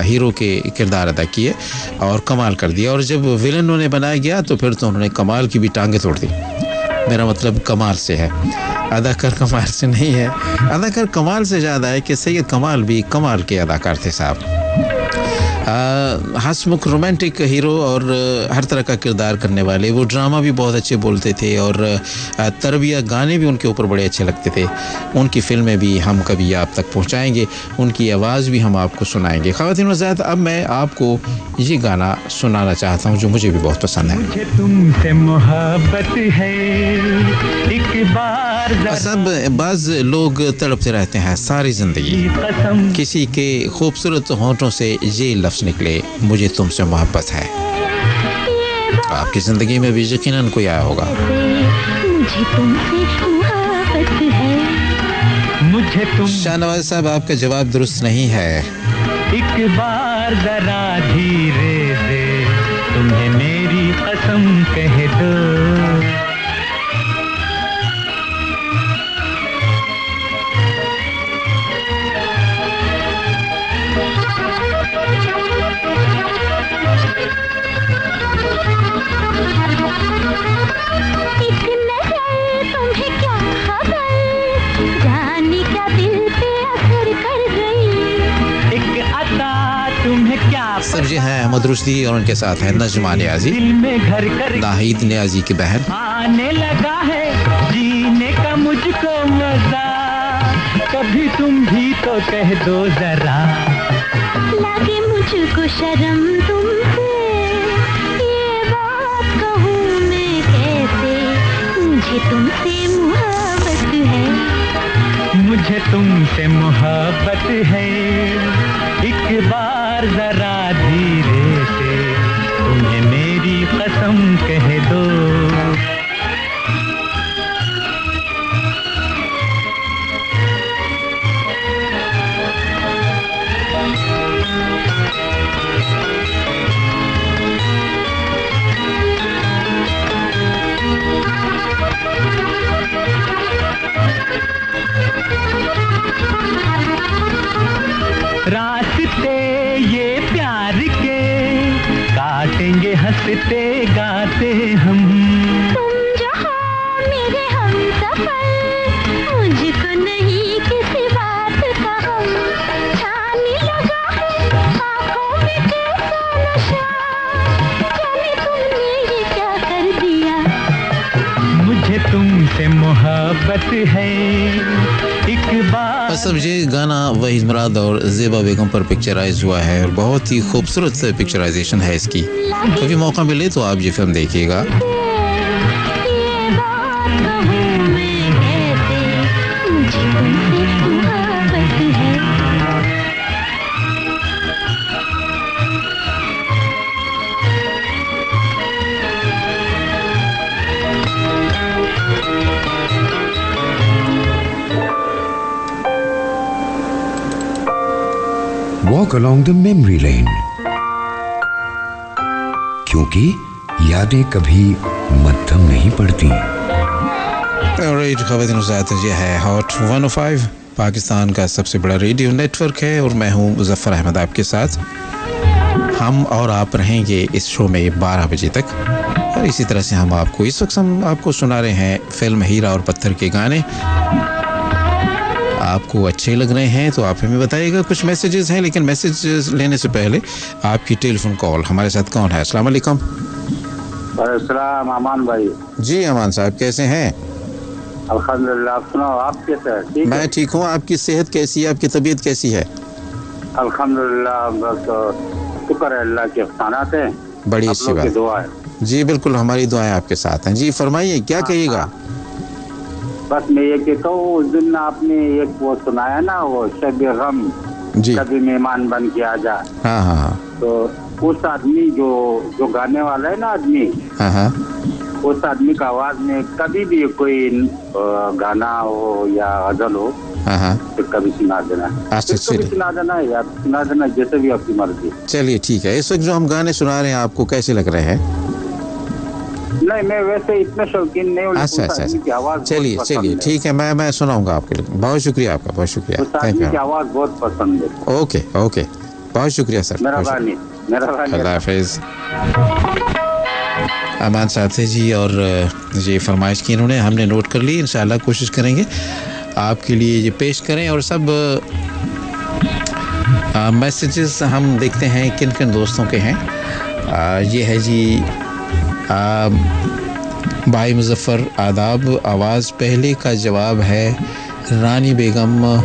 हीरो के किरदार अदा किए और कमाल कर दिया। और जब विलन उन्होंने बनाया गया तो फिर तो उन्होंने कमाल की भी टांगें तोड़ दी। मेरा मतलब कमाल से है, अदाकार कमाल से नहीं है। अदाकार कमाल से ज़्यादा है कि सैयद कमाल भी कमाल के अदाकार थे साहब। हंसमुख रोमांटिक हीरो और हर तरह का किरदार करने वाले। वो ड्रामा भी बहुत अच्छे बोलते थे और तरबिया गाने भी उनके ऊपर बड़े अच्छे लगते थे। उनकी फिल्में भी हम कभी आप तक पहुंचाएंगे, उनकी आवाज़ भी हम आपको सुनाएंगे। ख़वातीन व हज़रात, अब मैं आपको ये गाना सुनाना चाहता हूँ जो मुझे भी बहुत पसंद है। मुझे तुमसे मोहब्बत है एक बार। सब बाज़ लोग तड़पते रहते हैं सारी ज़िंदगी, किसी के खूबसूरत होंठों से ये लफ्ज़ निकले, मुझे तुमसे मोहब्बत है। आपकी ज़िंदगी में भी यकीनन कोई आया होगा। मुझे तुमसे मोहब्बत है। मुझे तुम शाहनवाज साहब, आपका जवाब दुरुस्त नहीं है। एक बार जरा धीरे से तुम्हें मेरी कसम कह दो। सब जी हैं अहमद रुश्दी और उनके साथ है नजमा नियाज़ी, नाहिद नियाज़ी की बहन। आने लगा है जीने का मुझको मजा, कभी तुम भी तो कह दो जरा। लगे मुझको शर्म तुमसे, ये बात कहूँ मैं कैसे, मुझे तुमसे मोहब्बत है। मुझे तुमसे मोहब्बत है एक बार जरा धीरे से तुम्हें मेरी कसम कह दो। रास्ते ये प्यार के काटेंगे हंसते गाते हम। तुम जहाँ मेरे हमसफर, मुझको नहीं किसी बात का हम। छाने लगा है आँखों में कैसा नशा, जाने तुमने ये क्या कर दिया। मुझे तुमसे मोहब्बत है एक बार। सब ये गाना वहीद मुराद और ज़ेबा बेगम पर पिक्चराइज हुआ है और बहुत ही खूबसूरत पिक्चराइजेशन है इसकी। कभी मौका मिले तो आप ये फिल्म देखिएगा। Walk along the memory lane, क्योंकि यादें कभी मध्यम नहीं पड़ती। ये है हॉट 105, पाकिस्तान का सबसे बड़ा रेडियो नेटवर्क है और मैं हूँ मुज़फ़्फ़र अहमद आपके साथ। हम और आप रहेंगे इस शो में 12 बजे तक और इसी तरह से हम आपको इस वक्त हम आपको सुना रहे हैं फिल्म हीरा और पत्थर के गाने। आपको अच्छे लग रहे हैं तो आप हमें बताइएगा। कुछ मैसेजेस हैं, लेकिन मैसेजेस लेने से पहले आपकी टेलीफोन कॉल। हमारे साथ कौन है? अस्सलाम वालेकुम। अस्सलाम, अमान भाई। जी अमान साहब, कैसे हैं? अल्हम्दुलिल्लाह, आप सुनाओ, आप कैसे हैं? मैं ठीक हूँ। आपकी सेहत कैसी है? आपकी तबीयत कैसी है? अल्हम्दुलिल्लाह, बस शुक्र है अल्लाह के एहसानात हैं। बड़ी अच्छी बात। दुआ है। जी बिल्कुल, हमारी दुआएं आपके साथ हैं। जी फरमाइए, क्या कहिएगा? बस मैं ये कहता हूँ, उस दिन आपने एक वो सुनाया ना, वो शब गम जी, कभी मेहमान बन के आ जा। हाँ हाँ हाँ। तो उस आदमी जो गाने वाला है ना आदमी, हाँ हाँ, उस आदमी का आवाज में कभी भी कोई गाना हो या गजल हो हाँ तो कभी सुना देना। अच्छा कभी सुना देना या सुना देना, जैसे भी आपकी मर्जी। चलिए ठीक है। इस वक्त जो हम गाने सुना रहे हैं आपको कैसे लग रहे हैं? नहीं, मैं वैसे इतना शौकीन नहीं हूँ। अच्छा। चलिए ठीक है, मैं सुनाऊंगा आपके लिए। बहुत शुक्रिया आपका, बहुत शुक्रिया। Thank you. आवाज़ बहुत पसंद है। ओके, बहुत शुक्रिया सर। मेहरबानी। अल्लाह हाफिज़। अमान साथी जी और ये फरमाइश की इन्होंने, हमने नोट कर ली। इंशाल्लाह कोशिश करेंगे आपके लिए ये पेश करें। और सब मैसेजेस हम देखते हैं किन किन दोस्तों के हैं। ये है जी भाई मुजफ्फर आदाब, आवाज़ पहले का जवाब है रानी बेगम।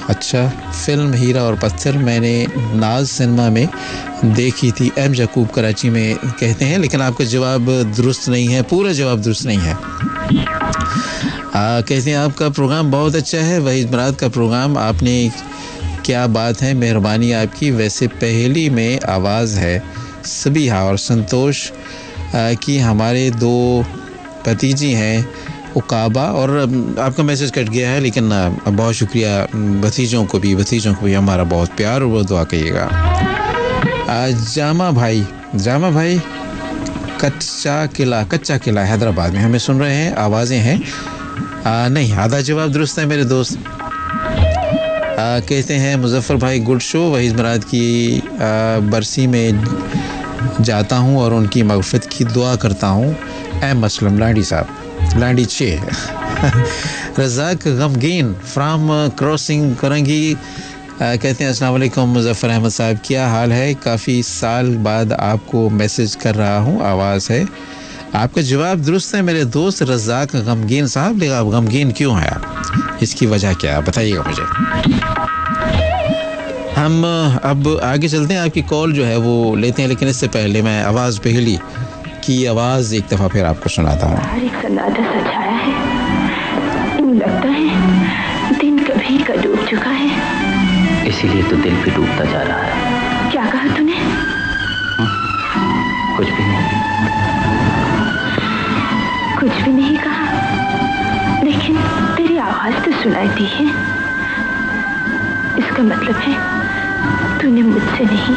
अच्छा, फिल्म हीरा और पत्थर मैंने नाज सिनेमा में देखी थी। एम यकूब कराची में कहते हैं, लेकिन आपका जवाब दुरुस्त नहीं है, पूरा जवाब दुरुस्त नहीं है। कहते हैं आपका प्रोग्राम बहुत अच्छा है, वहीद मुराद का प्रोग्राम। आपने क्या बात है, मेहरबानी आपकी। वैसे पहली में आवाज़ है सबिहा और संतोष की। हमारे 2 भतीजी हैं उकाबा। और आपका मैसेज कट गया है, लेकिन बहुत शुक्रिया। भतीजों को भी हमारा बहुत प्यार और वो दुआ करिएगा। जामा भाई कच्चा किला हैदराबाद में हमें सुन रहे हैं। आवाज़ें हैं नहीं, आधा जवाब दुरुस्त है मेरे दोस्त। कहते हैं मुजफ्फर भाई गुड शो, वहीद मुराद की बरसी में जाता हूँ और उनकी मग़फ़िरत की दुआ करता हूँ। एम असलम लाडी साहब, लाडी 6 रज़ाक गमगीन फ्राम क्रॉसिंग करंगी कहते हैं अस्सलाम वालेकुम मुजफ्फर अहमद साहब, क्या हाल है? काफ़ी साल बाद आपको मैसेज कर रहा हूँ। आवाज़ है आपका जवाब दुरुस्त है मेरे दोस्त रज़ाक गमगीन साहब। लेकिन आप गमगीन क्यों हैं? आप इसकी वजह क्या है बताइएगा मुझे। हम अब आगे चलते हैं, आपकी कॉल जो है वो लेते हैं, लेकिन इससे पहले मैं आवाज़ पहली की आवाज़ एक दफ़ा फिर आपको सुनाता हूँ। हर एक सन्नाटा सा छाया है, यूँ लगता है दिन कभी का डूब चुका है। इसीलिए तो दिल भी डूबता जा रहा है। क्या कहा तूने? कुछ भी नहीं। कुछ भी नहीं कहा, लेकिन तेरी आवाज तो सुनाई दी है। इसका मतलब है तूने मुझसे नहीं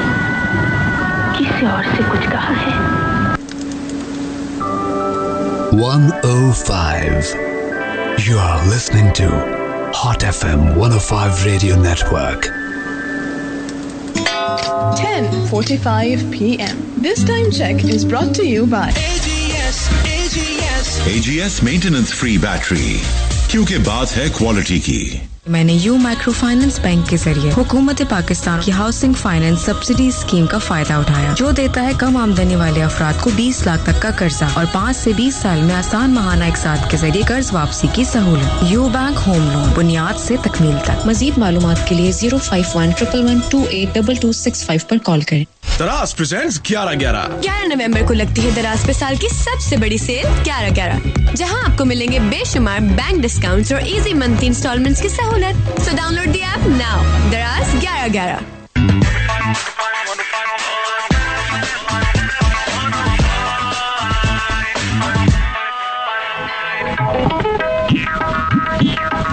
किसी और से कुछ कहा है। 105. You are listening to Hot FM 105 Radio Network. 10:45 p.m. This time check is brought to you by AGS maintenance free battery, क्योंकि बात है क्वालिटी की। मैंने यू माइक्रो फाइनेंस बैंक के जरिए हुकूमत पाकिस्तान की हाउसिंग फाइनेंस सब्सिडी स्कीम का फायदा उठाया, जो देता है कम आमदनी वाले अफराद को 20 लाख तक का कर्जा और 5 से 20 साल में आसान माहाना इकसाद के जरिए कर्ज वापसी की सहूलत। यू बैंक होम लोन, बुनियाद से तकमील तक। मजीद मालूमात के लिए 05111282265 पर कॉल करें। दराज प्रेजेंट्स 11 नवंबर को लगती है दराज पे साल की सबसे बड़ी सेल 11/11, जहां आपको मिलेंगे बेशुमार बैंक डिस्काउंट्स और इजी मंथली इंस्टॉलमेंट्स की सहूलत। So download the app now. दराज 11/11।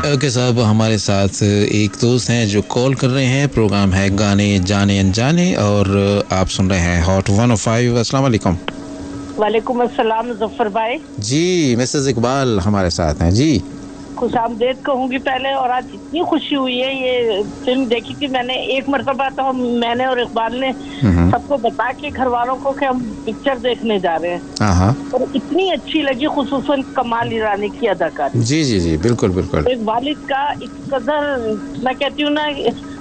ओके साहब, हमारे साथ एक दोस्त हैं जो कॉल कर रहे हैं। प्रोग्राम है गाने जाने अनजाने और आप सुन रहे हैं हॉट 105। अस्सलाम वालेकुम। वालेकुम अस्सलाम मुजफ्फर भाई। जी, मिसेस इकबाल हमारे साथ हैं जी। खुशामदीद कहूँगी पहले। और आज इतनी खुशी हुई है, ये फिल्म देखी थी मैंने एक मरतबा, तो मैंने और इकबाल ने सबको बता के घर वालों को कि हम पिक्चर देखने जा रहे हैं, और इतनी अच्छी लगी, खुसूसन कमाल ईरानी की अदाकारी। जी जी जी, बिल्कुल बिल्कुल। एक वालिद का इस कदर, मैं कहती हूँ ना।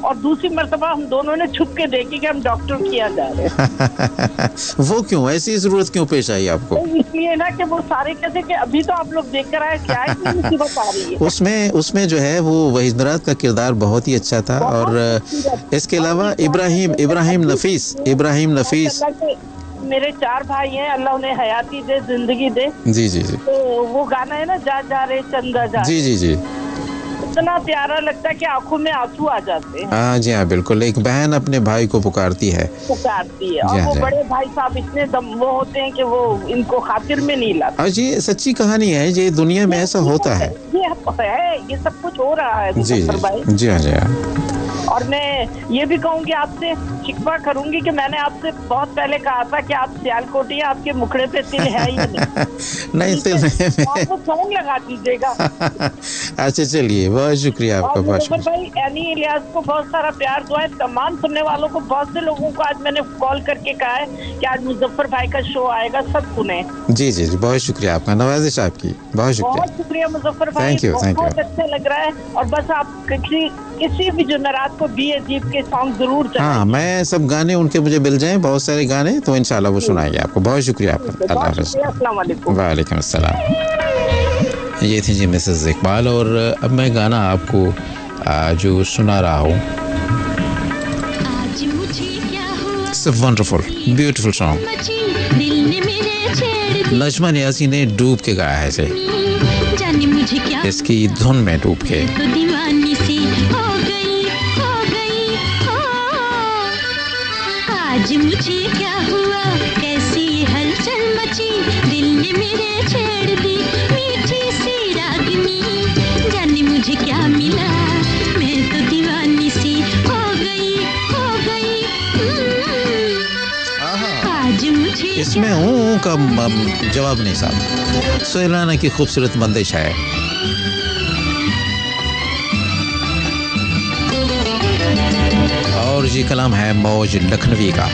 और दूसरी मरतबा हम दोनों ने छुप के देखी कि हम डॉक्टर किया जा रहे हैं। वो क्यों, ऐसी जरूरत क्यों पेश आई आपको? इसलिए ना कि वो सारे कहते कि अभी तो आप लोग देख कर आए, क्या है मुसीबत आ रही है। उसमें जो है वो वहीद मुराद का किरदार बहुत ही अच्छा था। और इसके अलावा इब्राहिम नफीस मेरे 4 भाई हैं, अल्लाह उन्हें हयाती दे, जिंदगी दे। जी जी जी। तो वो गाना है ना, जा जा रे चंदा जा। जी जी जी। इतना प्यारा लगता है कि आंखों में आंसू आ जाते हैं। हाँ जी हाँ बिल्कुल, एक बहन अपने भाई को पुकारती है और वो बड़े भाई साहब इतने वो होते हैं कि वो इनको खातिर में नहीं लाते। हाँ जी, सच्ची कहानी है, ये दुनिया में ऐसा होता है। ये सब कुछ हो रहा है जी भाई। जी हाँ जी हाँ। और मैं ये भी कहूँगी, आपसे शिकवा करूंगी कि मैंने आपसे बहुत पहले कहा था कि आप सियालकोटी हैं, आपके मुखड़े पे तिल है ही नहीं। तिल नहीं, आपको सॉन्ग लगा दीजिएगा। अच्छा चलिए, बहुत शुक्रिया आपका। बहुत शुक्रिया भाई। एनी इलियास को बहुत सारा प्यार दुआएं, तमाम सुनने वालों को, बहुत से लोगों को आज मैंने कॉल करके कहा है कि आज मुजफ्फर भाई का शो आएगा, सब सुने। जी जी जी, बहुत शुक्रिया आपका, नवाजिश आपकी, बहुत शुक्रिया। बहुत शुक्रिया मुजफ्फर भाई, बहुत अच्छा लग रहा है। और बस आप किसी भी जुमेरात को बी अजीब के सॉन्ग जरूर चलाएं। हाँ, मैं सब गाने उनके मुझे मिल जाएं, बहुत सारे गाने, तो इंशाल्लाह वो सुनाएंगे आपको। बहुत शुक्रिया आपका, अल्लाह हाफ़िज़। अस्सलाम वालेकुम। वालेकुम अस्सलाम। ये थी जी मिसेस इकबाल, और अब मैं गाना आपको जो सुना रहा हूँ, it's a wonderful beautiful song. Najma Niazi ने डूब के गाया है इसे, इसकी धुन में डूब के। आज मुझे क्या हुआ, कैसी हलचल मची, दिल ने मेरे छेड़ दी मीठी सी रागनी, जाने मुझे क्या मिला, मैं तो दीवानी सी हो गई, हो गई। आज मुझे इसमें हूँ का जवाब नहीं साहब, सुहेलाना की खूबसूरत बंदिश है। और जी कलाम है मौज लखनवी का।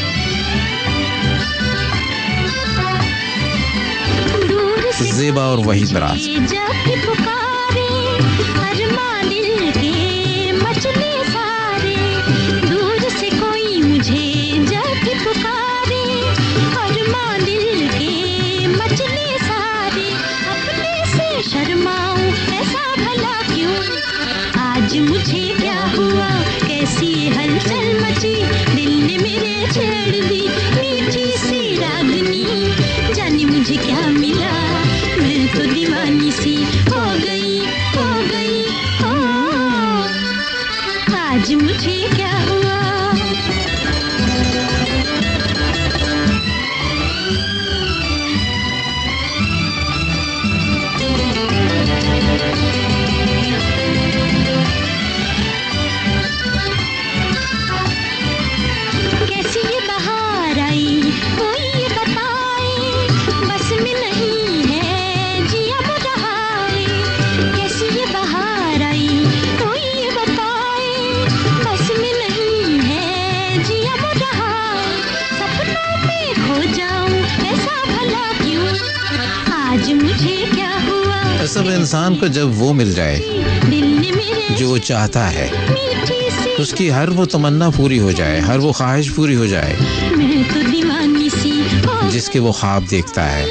ज़ेबा और वहीद बराज। दूर से कोई मुझे जाके पुकारे, अरमान दिल के मचले सारे, अपने से शर्माऊं ऐसा भला क्यों, आज मुझे क्या हुआ, कैसी हलचल मची, दिल ने मेरे छेड़ दी मीठी सी रागनी, जाने मुझे क्या मिला, मैं तो दीवानी सी हो गई, हो गई। आज मुझे क्या हुआ। कैसी ये बहार आई कोई ये बताए, बस में नहीं है जिया मुरहाए, कैसी ये बहार आई कोई ये बताए, बस में नहीं है जिया मुरहाए, सपनों में खो जाऊं ऐसा भला क्यों, आज मुझे क्या हुआ। सब इंसान को जब वो मिल जाए दिल ने मेरे जो वो चाहता है, मीठी सी, उसकी हर वो तमन्ना पूरी हो जाए, हर वो ख्वाहिश पूरी हो जाए, मैं तो दीवानी सी हो, जिसके वो ख्वाब देखता है,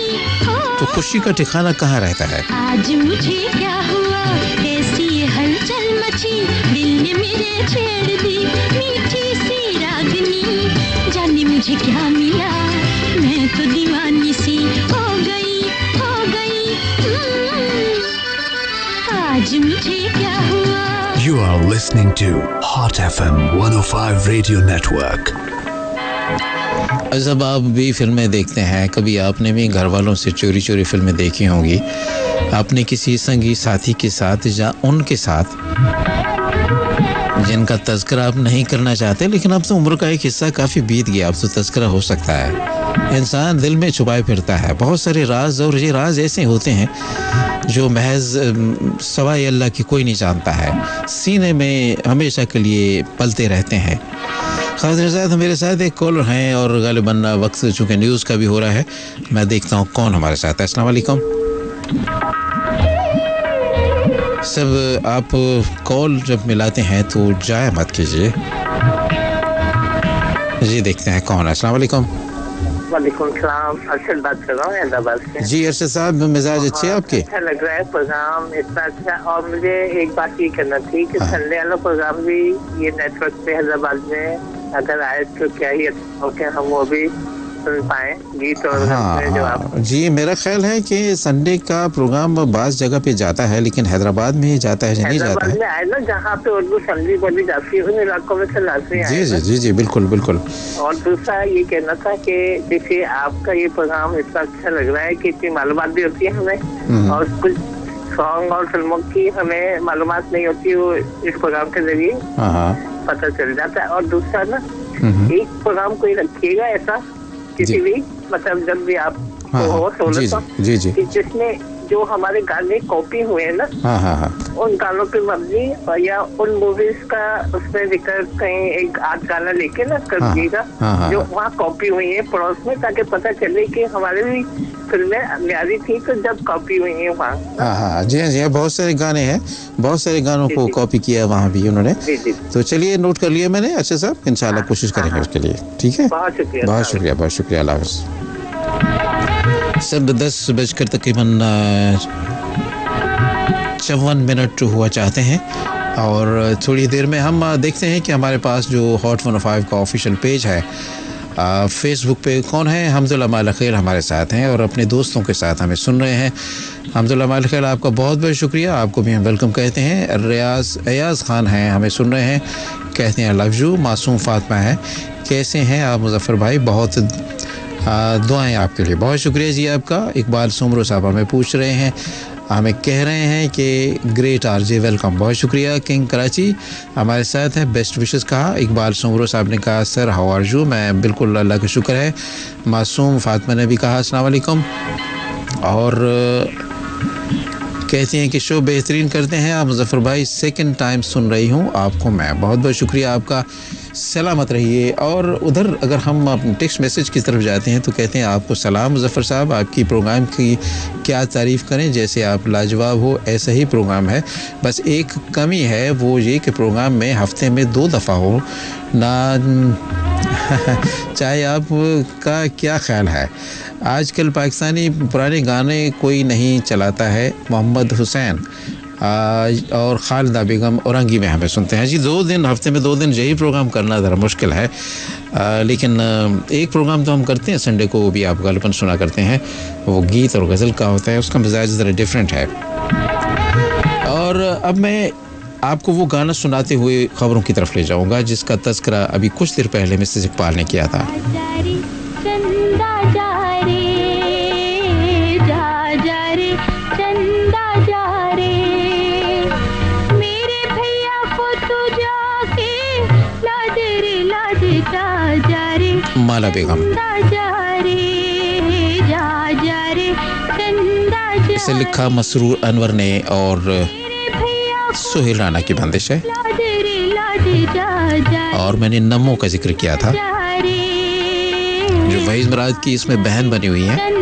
तो खुशी का ठिकाना कहाँ रहता है। आज मुझे क्या हुआ, कैसी हलचल मची, दिल ने मेरे छेड़ दी मीठी सी रागनी, जाने मुझे क्या मिला, मैं तो दीवानी सी हो गई, हो गई। आज मुझे क्या हुआ। You are listening to Hot FM 105 Radio Network. जब आप भी फिल्में देखते हैं, कभी आपने भी घर वालों से चोरी चोरी फिल्में देखी होंगी, आपने किसी संगी साथी के साथ या उनके साथ जिनका तज़किरा आप नहीं करना चाहते, लेकिन अब तो उम्र का एक हिस्सा काफ़ी बीत गया, अब तो तज़किरा हो सकता है। इंसान दिल में छुपाए फिरता है बहुत सारे राज, और ये राज ऐसे होते हैं जो महज सवाए अल्लाह की कोई नहीं जानता है, सीने में हमेशा के लिए पलते रहते हैं। खातिर साहब मेरे साथ एक कॉलर हैं, और गालिबन वक्त चूँकि न्यूज़ का भी हो रहा है, मैं देखता हूँ कौन हमारे साथ है। अस्सलाम वालेकुम। सब आप कॉल जब मिलाते हैं तो जाया मत कीजिए। जी देखते हैं कौन है। अस्सलाम वालेकुम। वालेकुम सलाम, अरशद बात कर रहा हूँ हैदराबाद से। जी अरशद साहब, मिजाज अच्छे हैं आपके? अच्छा लग रहा है प्रोग्राम इतना अच्छा। और मुझे एक बात ये करना थी कि संडे वाला प्रोग्राम भी ये नेटवर्क पे हैदराबाद में अगर आए तो क्या ही अच्छा हो कि हम वो भी सुन पाए गीत और जो आप। जी मेरा ख्याल है कि संडे का प्रोग्राम बास जगह पे जाता है, लेकिन हैदराबाद में ही जाता है या नहीं जाता है? हैदराबाद में आए ना जहाँ पे उर्दू समझी बोली जाती है उन इलाकों में से लाजमी आए। जी बिल्कुल बिल्कुल। और दूसरा ये कहना था कि देखिए आपका ये प्रोग्राम इतना अच्छा लग रहा है कि इतनी मालूमात भी होती है हमें, और कुछ सॉन्ग और फिल्मों की हमें मालूमात नहीं होती, वो इस प्रोग्राम के जरिए पता चल जाता है। और दूसरा ना एक प्रोग्राम कोई रखिएगा ऐसा किसी भी मतलब जब भी आप हो जिसमें जो हमारे गाने कॉपी हुए हैं ना उन गानों पे मर्जी या उन मूवीज का उसमें जिक्र कहीं एक आध गाना लेके ना कर दीजिएगा जो वहाँ कॉपी हुई है पड़ोस में, ताकि पता चले कि हमारे भी फिल्में न्यारी थी तो जब कॉपी हुई है वहाँ। जी बहुत सारे गाने हैं, बहुत सारे गानों को कॉपी किया है वहाँ भी उन्होंने। तो चलिए नोट कर लिया मैंने। अच्छा साहब इंशाल्लाह कोशिश करेंगे उसके लिए। ठीक है, बहुत शुक्रिया बहुत शुक्रिया। अल्लाह हाफ़िज़। सब 10 बजकर तकरीबन 54 मिनट हुआ चाहते हैं, और थोड़ी देर में हम देखते हैं कि हमारे पास जो हॉट 105 का ऑफिशियल पेज है फेसबुक पे कौन है। हमदुल्ला मालखैर हमारे साथ हैं और अपने दोस्तों के साथ हमें सुन रहे हैं। हमदुल्ला मालखैर आपका बहुत बहुत शुक्रिया, आपको भी हम वेलकम कहते हैं। अयाज़ खान हैं हमें सुन रहे हैं, कहते हैं लव यू। मासूम फातिमा है, कैसे हैं आप मुजफ्फर भाई, बहुत दुआएं आपके लिए। बहुत शुक्रिया जी आपका। इकबाल सुमरो साहब हमें पूछ रहे हैं, हमें कह रहे हैं कि ग्रेट आरजे वेलकम, बहुत शुक्रिया। किंग कराची हमारे साथ है, बेस्ट विशेस कहा। इकबाल सुमरो साहब ने कहा सर हाउ आर यू, मैं बिल्कुल अल्लाह का शुक्र है। मासूम फातिमा ने भी कहा अस्सलाम वालेकुम, और कहती हैं कि शो बेहतरीन करते हैं आप मुजफ्फर भाई, सेकंड टाइम सुन रही हूँ आपको मैं। बहुत बहुत शुक्रिया आपका, सलामत रहिए। और उधर अगर हम अपने टेक्स्ट मैसेज की तरफ जाते हैं तो कहते हैं आपको सलाम मुजफ्फर साहब, आपकी प्रोग्राम की क्या तारीफ़ करें, जैसे आप लाजवाब हो ऐसा ही प्रोग्राम है, बस एक कमी है वो ये कि प्रोग्राम में हफ्ते में 2 दफ़ा हो ना। चाहे आपका क्या ख्याल है, आजकल पाकिस्तानी पुराने गाने कोई नहीं चलाता है। मोहम्मद हुसैन और खालिदा बेगम औरंगी में हमें सुनते हैं जी। 2 दिन हफ्ते में 2 दिन यही प्रोग्राम करना ज़रा मुश्किल है, लेकिन एक प्रोग्राम तो हम करते हैं संडे को, वो भी आप गालिबन सुना करते हैं, वो गीत और गज़ल का होता है, उसका मिजाज ज़रा डिफरेंट है। और अब मैं आपको वो गाना सुनाते हुए खबरों की तरफ ले जाऊंगा जिसका तज़किरा अभी कुछ देर पहले मिसेस इकबाल ने किया था। माला बेगम, इसे लिखा मसरूर अनवर ने और सुहेल राना की बंदिश है, और मैंने नमो का जिक्र किया था जो वहीद मुराद की इसमें बहन बनी हुई है।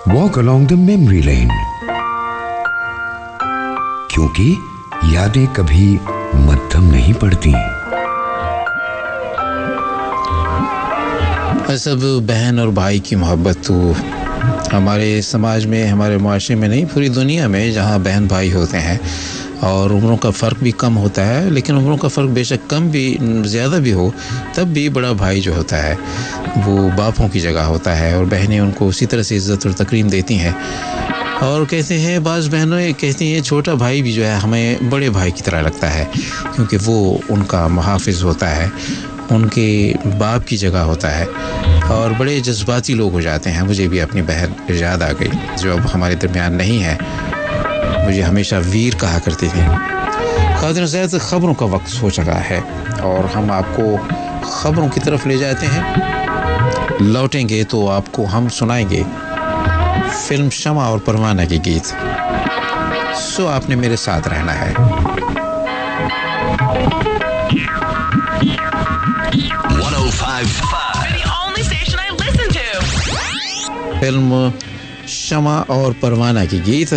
Walk along the memory lane, क्योंकि यादें कभी मध्यम नहीं पड़ती। सब बहन और भाई की मोहब्बत तो हमारे समाज में, हमारे माशरे में नहीं, पूरी दुनिया में जहाँ बहन भाई होते हैं और उम्रों का फ़र्क भी कम होता है, लेकिन उम्रों का फ़र्क बेशक कम भी ज़्यादा भी हो, तब भी बड़ा भाई जो होता है वो बापों की जगह होता है और बहनें उनको उसी तरह से इज़्ज़त और तकरीम देती हैं। और कहते हैं, बाज़ बहनें कहती हैं छोटा भाई भी जो है हमें बड़े भाई की तरह लगता है, क्योंकि वो उनका मुहाफ़िज़ होता है, उनके बाप की जगह होता है और बड़े जज्बाती लोग हो जाते हैं। मुझे भी अपनी बहन याद आ गई जो अब हमारे दरमियान नहीं है, मुझे हमेशा वीर कहा करती थी। ख़ातिन ज़ैद, ख़बरों का वक्त हो चुका है और हम आपको ख़बरों की तरफ ले जाते हैं। लौटेंगे तो आपको हम सुनाएंगे फिल्म शमा और परवाना के गीत। सो आपने मेरे साथ रहना है। 105.5 फिल्म शमा और परवाना की गीत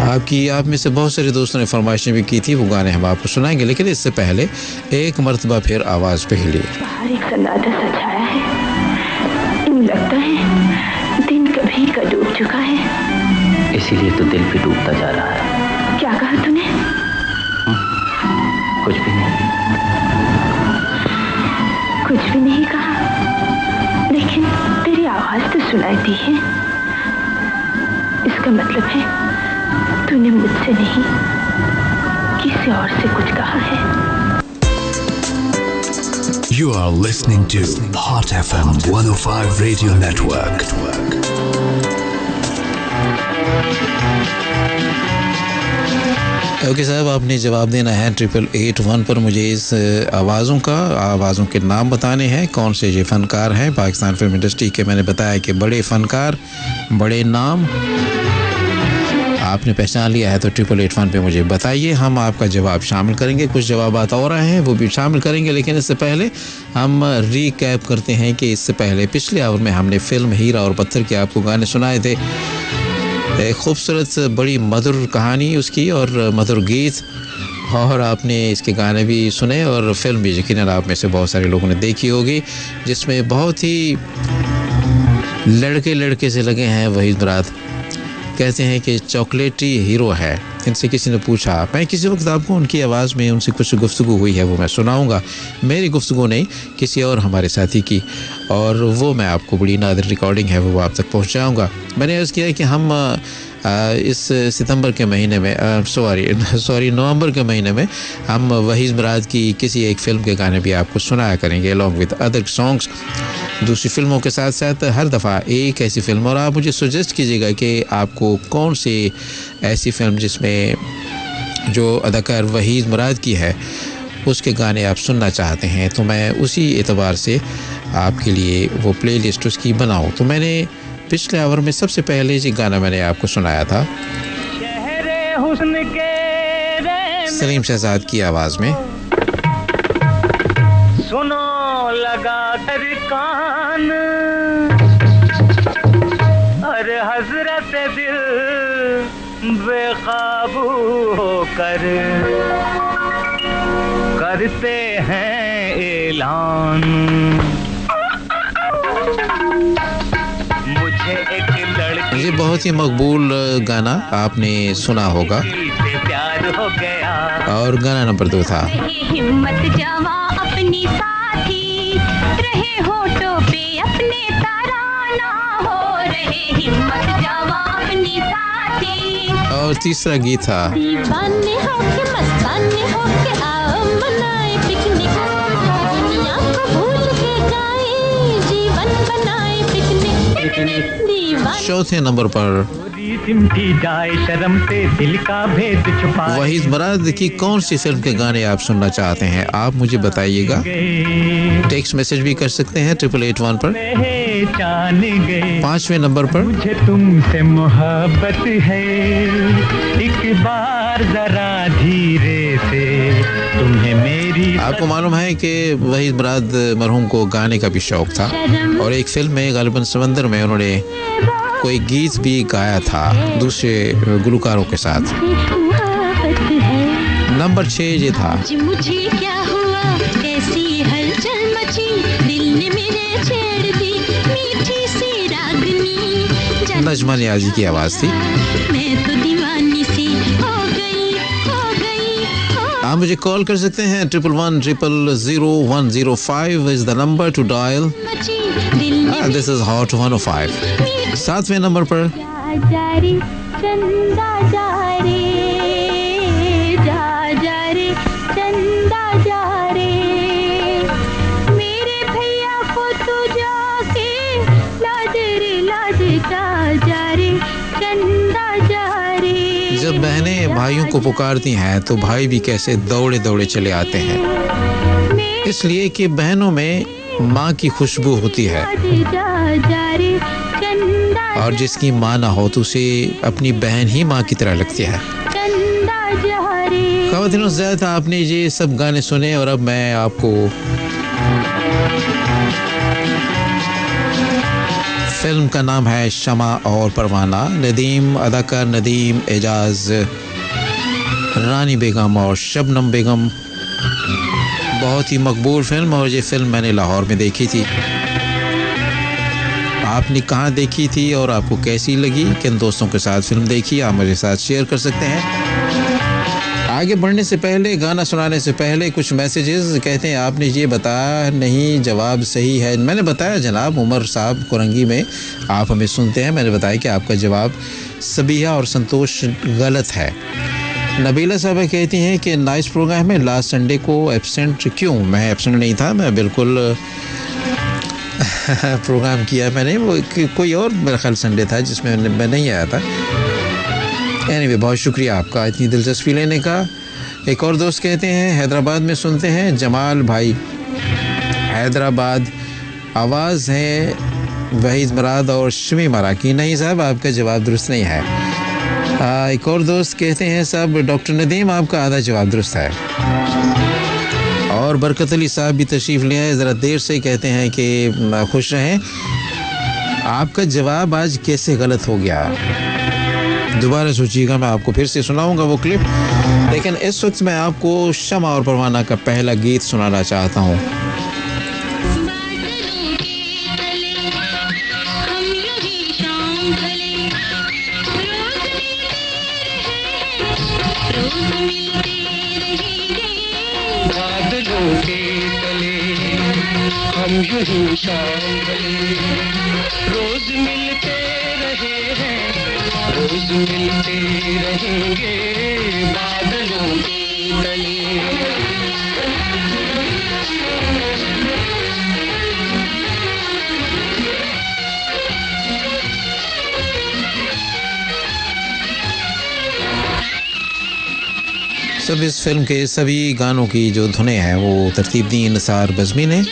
आप में से बहुत सारे दोस्तों ने फरमाइशें भी की थी, वो गाने हम आपको सुनाएंगे, लेकिन इससे पहले एक मर्तबा फिर आवाज़ पहली। बाहर एक सन्नाटा सा छाया है, यूं लगता है दिन कभी का डूब चुका है। इसीलिए तो दिल भी डूबता जा रहा है। क्या कहा तूने? कुछ भी नहीं। कुछ भी नहीं कहा, लेकिन तेरी आवाज तो सुनाई दी है। इसका मतलब है तूने मुझसे नहीं, किसी और से कुछ कहा है। You are listening to Hot FM 105 Radio Network. Okay साहब, आपने जवाब देना है 8881 पर। मुझे इस आवाज़ों के नाम बताने हैं, कौन से ये फ़नकार हैं पाकिस्तान फिल्म इंडस्ट्री के। मैंने बताया कि बड़े फ़नकार, बड़े नाम आपने पहचान लिया है तो 8881 पे मुझे बताइए, हम आपका जवाब शामिल करेंगे। कुछ जवाब और रहे हैं वो भी शामिल करेंगे, लेकिन इससे पहले हम रीकैप करते हैं कि इससे पहले पिछले आवर में हमने फिल्म हीरा और पत्थर के आपको गाने सुनाए थे। एक खूबसूरत बड़ी मधुर कहानी उसकी और मधुर गीत, और आपने इसके गाने भी सुने और फिल्म भी यकीनन आप में से बहुत सारे लोगों ने देखी होगी, जिसमें बहुत ही लड़के से लगे हैं। वहीद मुराद कहते हैं कि चॉकलेटी हीरो है। इनसे किसी ने पूछा, मैं किसी वक्त आपको उनकी आवाज़ में उनसे कुछ गुफ्तगू हुई है वो मैं सुनाऊंगा, मेरी गुफ्तगू नहीं किसी और हमारे साथी की, और वो मैं आपको बड़ी नादिर रिकॉर्डिंग है वो आप तक पहुंचाऊंगा। मैंने अर्ज़ किया कि हम इस सितंबर के महीने में नवंबर के महीने में हम वहीद मुराद की किसी एक फ़िल्म के गाने भी आपको सुनाया करेंगे अलॉन्ग विद अदर सॉन्ग्स, दूसरी फिल्मों के साथ साथ हर दफ़ा एक ऐसी फ़िल्म। और आप मुझे सजेस्ट कीजिएगा कि आपको कौन सी ऐसी फ़िल्म जिसमें जो अदाकार वहीद मुराद की है उसके गाने आप सुनना चाहते हैं, तो मैं उसी एतबार से आपके लिए वो प्लेलिस्ट उसकी बनाऊं। तो मैंने पिछले आवर में सबसे पहले जी गाना मैंने आपको सुनाया था सलीम शहजाद की आवाज़ में। सुनो लगा कर कान, अरे हजरत दिल बेकाबू होकर करते हैं ऐलान। मुझे एक लड़की, ये बहुत ही मकबूल गाना आपने सुना होगा, से प्यार हो गया। और गाना नंबर 2 था हिम्मत जवा अपनी साथी, रहे होठों पे अपने तराना हो रहे। हिम्मत जवा अपनी साथी, और तीसरा गीत था दीवाने होके मस्ताने होके आओ मनाए पिकनिक, दुनिया को भूल के जाए जीवन बनाए पिकनिक। चौथे नंबर पर सिमटी जाए शर्म से दिल का भेद छुपा। वहीद मुराद की कौन सी फिल्म के गाने आप सुनना चाहते हैं आप मुझे बताइएगा। टेक्स्ट मैसेज भी कर सकते हैं 8881 पर। 5वें नंबर पर मुझे तुमसे मोहब्बत है, एक बार जरा धीरे से तुम्हें मेरी। आपको मालूम है कि वहीद मुराद मरहूम को गाने का भी शौक था, और एक फिल्म में गालिबन समंदर में उन्होंने कोई गीत भी गाया था दूसरे गुलकारों के साथ। नंबर 6 ये था। मुझे क्या हुआ, कैसी हलचल मची, दिल ने मेरे छेड़ दी मीठी सी रागनी। नजमा नियाज़ी की आवाज थी। मैं तो दीवानी सी हो गई। आप मुझे कॉल कर सकते हैं 11100105 is the number to dial. This is Hot 105. 7वें number पर जा रे चंदा जा रे, जा रे चंदा जा रे, मेरे भैया को तू जाके लाज रे लाज जा रे चंदा जा रे। जब बहनें भाइयों को पुकारती हैं तो भाई भी कैसे दौड़े दौड़े चले आते हैं, इसलिए कि बहनों में माँ की खुशबू होती है और जिसकी माँ ना हो तो उसे अपनी बहन ही माँ की तरह लगती है। ख़वातीन ज़ात, आपने ये सब गाने सुने और अब मैं आपको फिल्म का नाम है शमा और परवाना। नदीम, अदाकार नदीम, एजाज, रानी बेगम और शबनम बेगम। बहुत ही मकबूल फिल्म और ये फिल्म मैंने लाहौर में देखी थी। आपने कहाँ देखी थी और आपको कैसी लगी, किन दोस्तों के साथ फिल्म देखी, आप मेरे साथ शेयर कर सकते हैं। आगे बढ़ने से पहले, गाना सुनाने से पहले कुछ मैसेजेस। कहते हैं आपने ये बताया नहीं जवाब सही है। मैंने बताया जनाब, उमर साहब कोरंगी में आप हमें सुनते हैं, मैंने बताया कि आपका जवाब सबिया और संतोष गलत है। नबीला साहबा कहती हैं कि नाइस प्रोग्राम है, लास्ट संडे को एब्सेंट क्यों? मैं एब्सेंट नहीं था, मैं बिल्कुल प्रोग्राम किया मैंने, वो कोई और मेरा ख्याल संडे था जिसमें मैं नहीं आया था। एनीवे, बहुत शुक्रिया आपका इतनी दिलचस्पी लेने का। एक और दोस्त कहते हैं हैदराबाद में सुनते हैं, जमाल भाई हैदराबाद। आवाज़ है वहीद मराद और शमी मरा की। नहीं साहब, आपका जवाब दुरुस्त नहीं है। एक और दोस्त कहते हैं साहब डॉक्टर नदीम, आपका आधा जवाब दुरुस्त है। और बरकत अली साहब भी तशरीफ़ ले आए, ज़रा देर से, कहते हैं कि खुश रहें। आपका जवाब आज कैसे गलत हो गया, दोबारा सोचिएगा, मैं आपको फिर से सुनाऊंगा वो क्लिप। लेकिन इस वक्त मैं आपको शमा और परवाना का पहला गीत सुनाना चाहता हूँ। बादलों के तले हम यूं ही शाम ढले, रोज मिलते रहे हैं, रोज मिलते रहेंगे, बादलों के तले। सब इस फिल्म के सभी गानों की जो धुनें हैं वो तरतीब दी निसार बज़मी ने,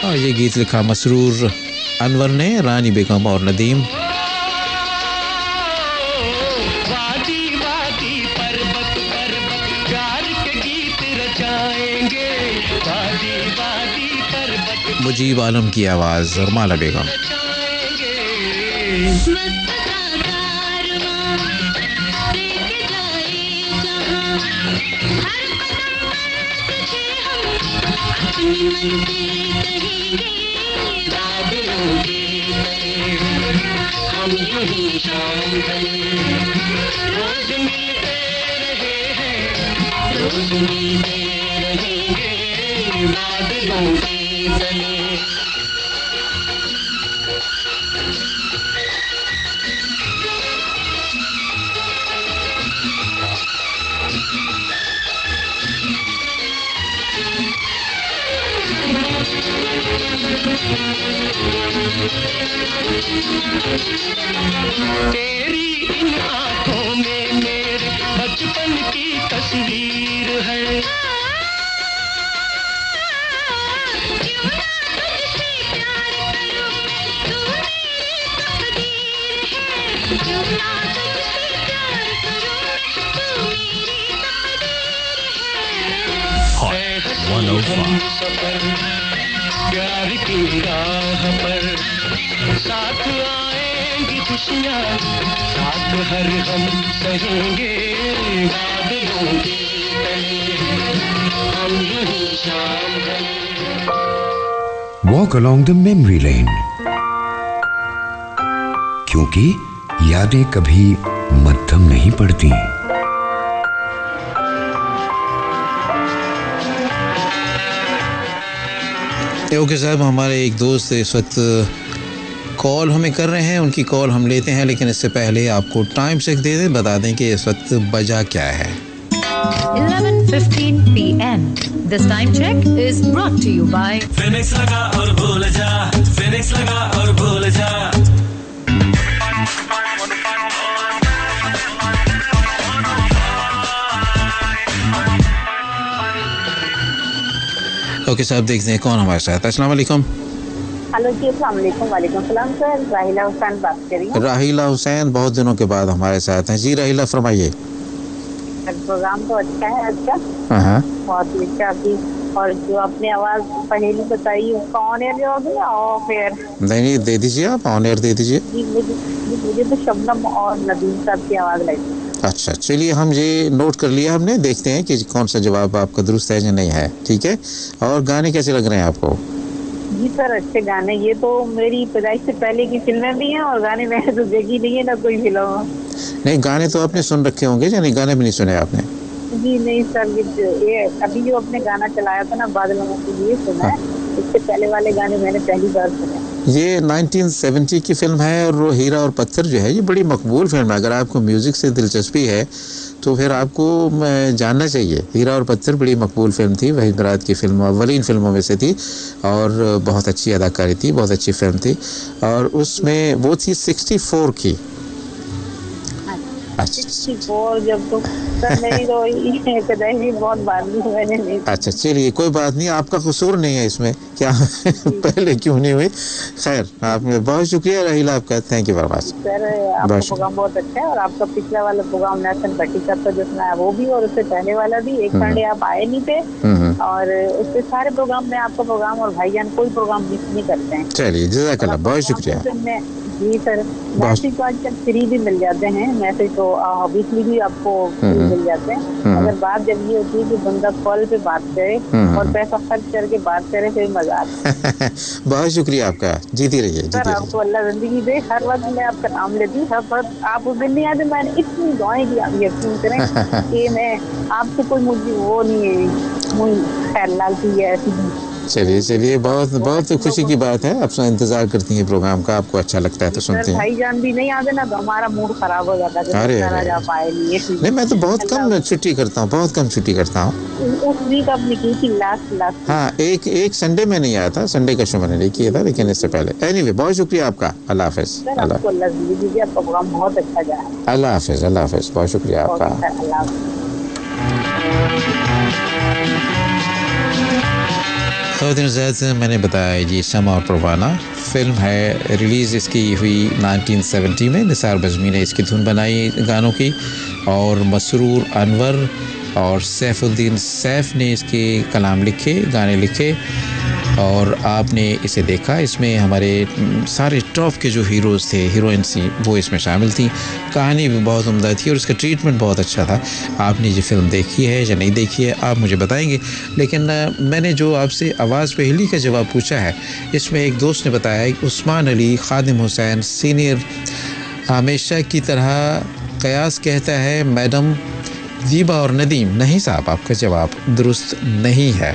और ये गीत लिखा मसरूर अनवर ने, रानी बेगम और नदीम। वादी वादी पर्वत पर्वत प्यार के गीत रचाएंगे, वादी वादी पर्वत। मुजीब आलम की आवाज़ और माला बेगम। अपनी मंजिल कहेंगे, बादलों के तले हम यूं ही शाम ढले, रोज मिलते रहे हैं, रोज मिलते रहेंगे, बादलों के तले। तेरी इन आँखों में मेरे बचपन की तस्वीर है, प्यार की राह पर साथ खुशियाँ साथ हर हम सहेंगे बादलों के तले हम यूं शाम ढले Walk along the memory lane क्योंकि यादें कभी मध्यम नहीं पड़ती। ओके साहब, हमारे एक दोस्त इस वक्त कॉल हमें कर रहे हैं, उनकी कॉल हम लेते हैं, लेकिन इससे पहले आपको टाइम चेक दे दें, बता दें कि इस वक्त बजा क्या है। 11:15 p.m. This time check is brought to you by Phoenix लगा और भूल जा, फिनिक्स लगा और भूल जा। ओके साहब, देखते हैं कौन हमारे साथ। अस्सलाम वालेकुम। हेलो जी, अस्सलाम वालेकुम। वालेकुम सलाम सर, राहिला हुसैन बात कर रही हूँ। राहिला हुसैन बहुत दिनों के बाद हमारे साथ हैं। जी राहिला, फरमाइए। प्रोग्राम तो अच्छा है, अच्छा बहुत ही अच्छा आपकी, और जो आपने आवाज पहली बताई उसका ऑन एयर होगी या ऑफ एयर? नहीं, दे दीजिए, आप ऑन एयर दे दीजिए। जी, मुझे तो शबनम और नदीम साहब की आवाज लगी। अच्छा, चलिए, हम ये नोट कर लिया हमने, देखते हैं कि कौन सा जवाब आपका दुरुस्त है या नहीं है। ठीक है, और गाने कैसे लग रहे हैं आपको? जी सर, अच्छे गाने। ये तो मेरी पैदाइश से पहले की फिल्में भी हैं और गाने मैंने तो देखी नहीं है ना कोई फिल्म। नहीं, गाने तो आपने सुन रखे होंगे या नहीं? गाने भी नहीं सुने आपने? जी नहीं सर, ये अभी जो आपने गाना चलाया था ना बादलों में, ये सुना है। इससे पहले वाले गाने मैंने पहली बार सुने। ये 1970 की फिल्म है और वो हीरा और पत्थर जो है ये बड़ी मकबूल फिल्म है। अगर आपको म्यूज़िक से दिलचस्पी है तो फिर आपको जानना चाहिए। हीरा और पत्थर बड़ी मकबूल फिल्म थी, वहीद मराद की फिल्म अव्वलीन फिल्मों में से थी और बहुत अच्छी अदाकारी थी, बहुत अच्छी फिल्म थी। और उसमें वो थी 64 की। 64 जब तो सर नहीं तो ये बहुत बार मैंने नहीं। अच्छा, चलिए, कोई बात नहीं, आपका कसूर नहीं है इसमें, क्या पहले क्यों नहीं हुई। खैर, आपने बहुत शुक्रिया राहिला आपका, thank you very much sir. आपका प्रोग्राम बहुत अच्छा है और आपका पिछला वाला प्रोग्राम नेशन भट्टी का तो जो सुना वो भी, और उससे पहले वाला भी। एक संडे आप आए नहीं थे और उससे सारे प्रोग्राम में आपका प्रोग्राम और भाईजान कोई प्रोग्राम मिस नहीं करते हैं। चलिए, जज़ाकल्लाह, बहुत शुक्रिया। जी सर, मैसेज तो आजकल फ्री भी मिल जाते हैं, मैसेज तो वीकली भी आपको फ्री मिल जाते हैं। अगर बात जब ये होती है कि बंदा कॉल पे बात करे और पैसा खर्च करके बात करे फिर मजा आता है। बहुत शुक्रिया आपका, जीती रहिए। सर, आपको अल्लाह जिंदगी दे। हर वक्त मैं आपका नाम लेती हूँ, हर वक्त। आप उस दिन नहीं आते, मैंने इतनी दुआएं की, आप यकीन करें कि मैं आपसे कोई मुझे वो नहीं है, खैर लाल की है ऐसी। चलिए, बहुत खुशी की बात है। आप इंतजार करती हैं प्रोग्राम का, आपको अच्छा लगता है तो सुनते हैं। भाईजान भी नहीं आते ना तो हमारा मूड खराब हो जाता है। अरे नहीं, मैं तो बहुत कम छुट्टी करता हूँ, बहुत कम छुट्टी करता हूँ। उस वीक आपने की थी लास्ट। हाँ, एक संडे में नहीं आया था, संडे का शो मैंने नहीं किया था, लेकिन इससे पहले। एनीवे, बहुत शुक्रिया आपका। अल्लाह हाफिज। आपका प्रोग्राम बहुत अच्छा जा रहा है। अल्लाह हाफिज, अल्लाह हाफिज, बहुत शुक्रिया आपका। मैंने बताया ये शमा और परवाना फिल्म है, रिलीज़ इसकी हुई 1970 में। निसार बज़मी ने इसकी धुन बनाई गानों की और मसरूर अनवर और सैफुद्दीन सैफ ने इसके कलाम लिखे, गाने लिखे और आपने इसे देखा। इसमें हमारे सारे टॉप के जो हीरोज़ थे, हीरोइंस थी, वो इसमें शामिल थी। कहानी भी बहुत उम्दा थी और इसका ट्रीटमेंट बहुत अच्छा था। आपने ये फ़िल्म देखी है या नहीं देखी है आप मुझे बताएंगे, लेकिन मैंने जो आपसे आवाज़ पहली का जवाब पूछा है, इसमें एक दोस्त ने बताया कि उस्मान अली खादिम हुसैन सीनियर हमेशा की तरह कयास कहता है मैडम दीबा और नदीम। नहीं साहब, आपका जवाब दुरुस्त नहीं है।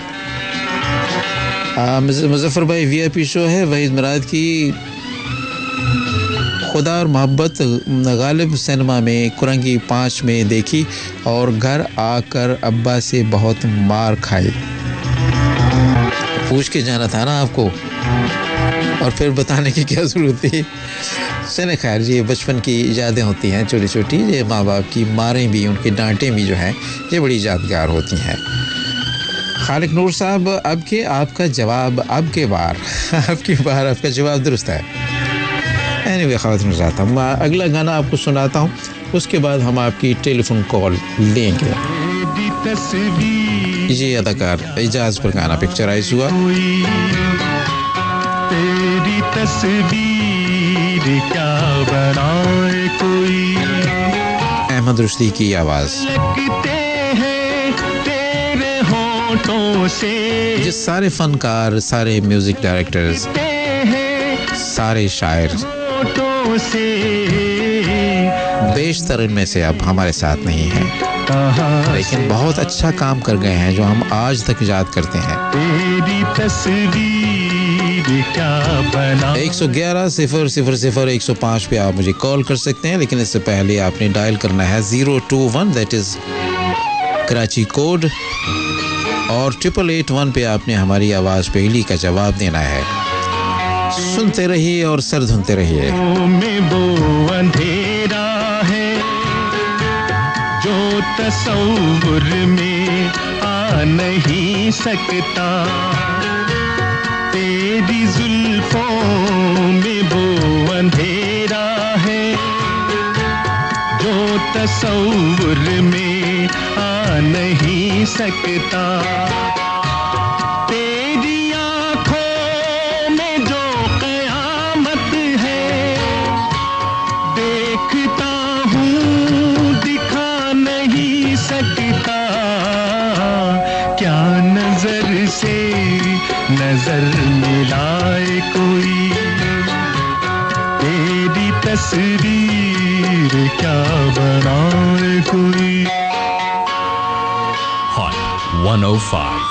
मुज़फ़्फ़र भाई, VIP शो है वहीद मराद की खुदा और मोहब्बत गालिब सिनेमा में कुरंगी 5 में देखी और घर आकर अब्बा से बहुत मार खाई। पूछ के जाना था ना आपको, और फिर बताने की क्या ज़रूरत थी। चले खैर, ये बचपन की यादें होती हैं छोटी छोटी, ये माँ बाप की मारें भी, उनकी डांटें भी जो हैं ये बड़ी यादगार होती हैं। खालिक नूर साहब, अब के आपका जवाब आपका जवाब दुरुस्त है। एनीवे, ख़वातीन जाता हूँ, अगला गाना आपको सुनाता हूँ, उसके बाद हम आपकी टेलीफोन कॉल लेंगे। ये अदाकार एजाज पर गाना पिक्चराइज हुआ। तेरी तस्वीर क्या बनाए कोई। अहमद रुश्दी की आवाज। लगते हैं तेरे होठों से, ये सारे फनकार, सारे म्यूजिक डायरेक्टर्स, सारे शायर से बेशतर इनमें से अब हमारे साथ नहीं हैं, लेकिन बहुत अच्छा काम कर गए हैं जो हम आज तक याद करते हैं। तेरी तस्वीर क्या बना। 111-000-105 पे आप मुझे कॉल कर सकते हैं, लेकिन इससे पहले आपने डायल करना है 021, दैट इज कराची कोड, और 8881 पे आपने हमारी आवाज पहली का जवाब देना है। सुनते रहिए और सर धुनते रहिए। में वो अंधेरा है जो तसव्वुर में आ नहीं सकता, तेरी जुल्फों में वो अंधेरा है जो तसव्वुर में आ नहीं सकता, तेरी आंखों में जो कयामत है देखता हूँ दिखा नहीं सकता, क्या नजर से नजर मिलाए कोई, तेरी तस्वीर क्या बनाए कोई। Hot 105.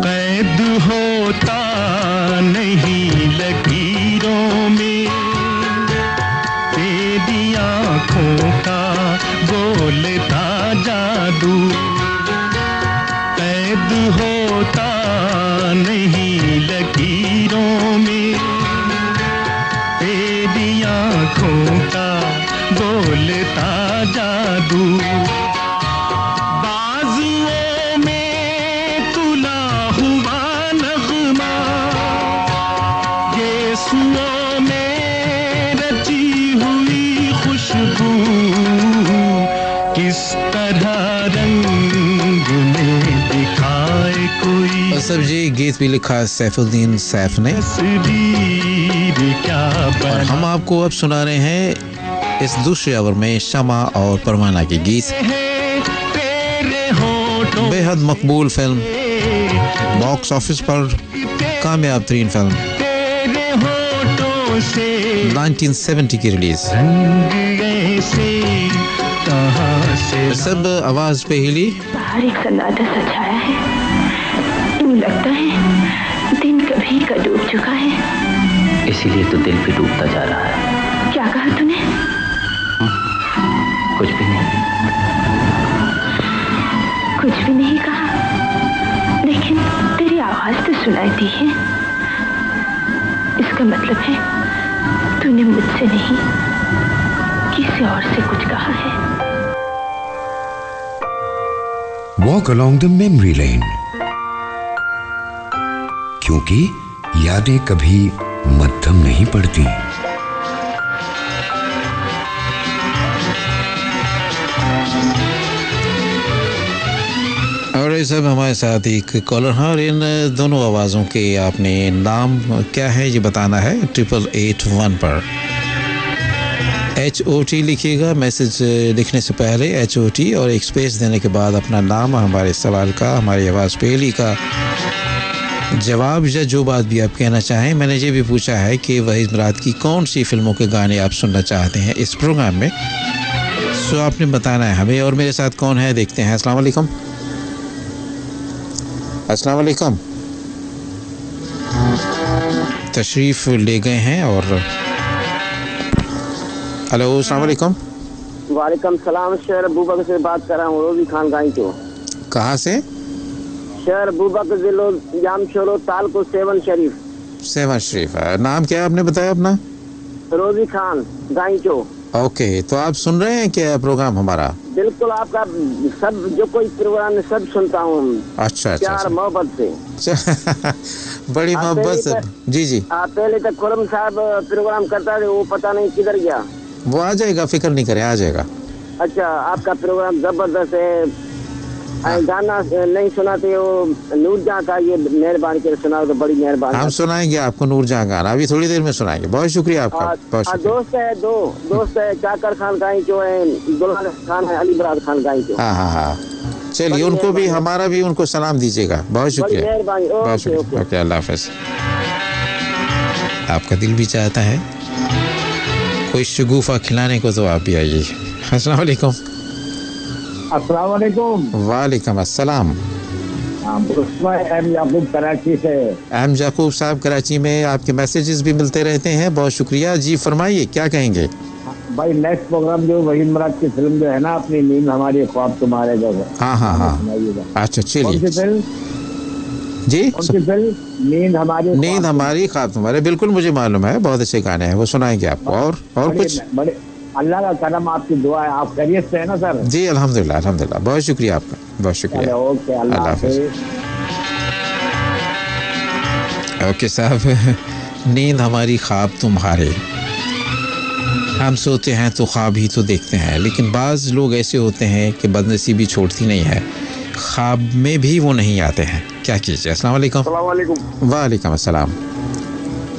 कैद होता नहीं लकीरों में तेरी आंखों का बोलता जादू, कैद होता नहीं लकीरों में तेरी आंखों का बोलता जादू, बाजुओं में तुला हुआ नगमा, येसुओं में रची हुई खुशबू, किस तरह रंग में दिखाए कोई। सब जी गीत भी लिखा है सैफुद्दीन सैफ ने, और हम आपको अब सुना रहे हैं इस दूसरे आवर में शमा और परवाना के गीत। बेहद मकबूल फिल्म, बॉक्स ऑफिस पर कामयाब तरीन फिल्म, 1970 की रिलीज। सब आवाज पहली। बाहर एक सन्नाटा सा छाया है, यूं लगता है दिन कभी का डूब चुका है। इसीलिए तो दिल भी डूबता जा रहा है। क्या कहा तूने? कुछ भी नहीं। कुछ भी नहीं कहा, लेकिन तेरी आवाज तो सुनाई दी है। इसका मतलब है तूने मुझसे नहीं किसी और से कुछ कहा है। Walk along the memory lane, क्योंकि यादें कभी मध्यम नहीं पड़ती। और ये सब हमारे साथ एक कॉलर है, और इन दोनों आवाज़ों के आपने नाम क्या है ये बताना है 8881 पर। HOT लिखिएगा, मैसेज लिखने से पहले HOT और एक स्पेस देने के बाद अपना नाम, हमारे सवाल का, हमारी आवाज़ पहली का जवाब या जो बात भी आप कहना चाहें। मैंने ये भी पूछा है कि वहीद मुराद की कौन सी फिल्मों के गाने आप सुनना चाहते हैं इस प्रोग्राम में, सो आपने बताना है हमें। और मेरे साथ कौन है देखते हैं। अस्सलाम वालेकुम। अस्सलाम वालेकुम। तशरीफ़ ले गए हैं। और हेलो, अस्सलाम वालेकुम। वालेकुम सलाम। शहर अबूबकर से बात कर रहा हूँ, रोजी खान गाई को। कहाँ से? शहर अबूबकर जिलो जाम शोरो तालको सेवन शरीफ। सेवन शरीफ। नाम क्या आपने बताया अपना? रोजी खान गाई चो। ओके, तो आप सुन रहे हैं क्या प्रोग्राम हमारा? बिल्कुल, आपका सब जो कोई प्रोग्राम है सब सुनता हूँ। अच्छा, प्यार मोहब्बत से। बड़ी मोहब्बत से। जी जी। पहले तक खुरम साहब प्रोग्राम करता थे, वो पता नहीं किधर गया। वो आ जाएगा, फिक्र नहीं करें, आ जाएगा। अच्छा, आपका प्रोग्राम जबरदस्त है। गाना नहीं सुनाते हो नूरजहां का, ये मेहरबानी कर सुनाओ तो बड़ी मेहरबानी। हम सुनाएंगे आपको नूरजहां गाना, अभी थोड़ी देर में सुनाएंगे। बहुत शुक्रिया आपका, बहुत शुक्रिया। दोस्त है चाकर खान गाई जो है, दुल्हन खान है, अली बराद खान गाई जो। हाँ, चलिए उनको भी, हमारा भी उनको सलाम दीजिएगा। बहुत शुक्रिया, बहुत शुक्रिया। ओके, अल्लाह हाफ़िज़। आपका दिल भी चाहता है कोई शगुफा खिलाने को तो आप भी आइए। अस्सलाम वालेकुम। अस्सलाम वालेकुम। वालेकुम अस्सलाम। एम याकूब कराची से। एम याकूब साहब कराची में, आपके मैसेजेस भी मिलते रहते हैं, बहुत शुक्रिया जी। फरमाइए क्या कहेंगे? भाई नेक्स्ट प्रोग्राम जो वहीद मुराद की फिल्म जो है ना, अपनी नींद हमारी ख्वाब तुम्हारे जो। हाँ। अच्छा चलिए जी। नींद हमारी ख्वाब तुम्हारे, बिल्कुल मुझे मालूम है, बहुत अच्छे गाने हैं, वो सुनाएंगे आपको। और कुछ? बड़े अल्लाह का करम, आपकी दुआ है, आप खैरियत से है ना सर? जी अल्हम्दुलिल्लाह, अल्हम्दुलिल्लाह। बहुत शुक्रिया आपका, बहुत शुक्रिया। ओके, अल्लाह हाफ़िज़। ओके साहब, नींद हमारी ख्वाब तुम्हारे, हम सोते हैं तो ख्वाब ही तो देखते हैं, लेकिन बाज़ लोग ऐसे होते हैं कि बदनसीबी छोड़ती नहीं है, ख्वाब में भी वो नहीं आते हैं। क्या कीजिए? अस्सलाम वालेकुम। वालेकुम अस्सलाम।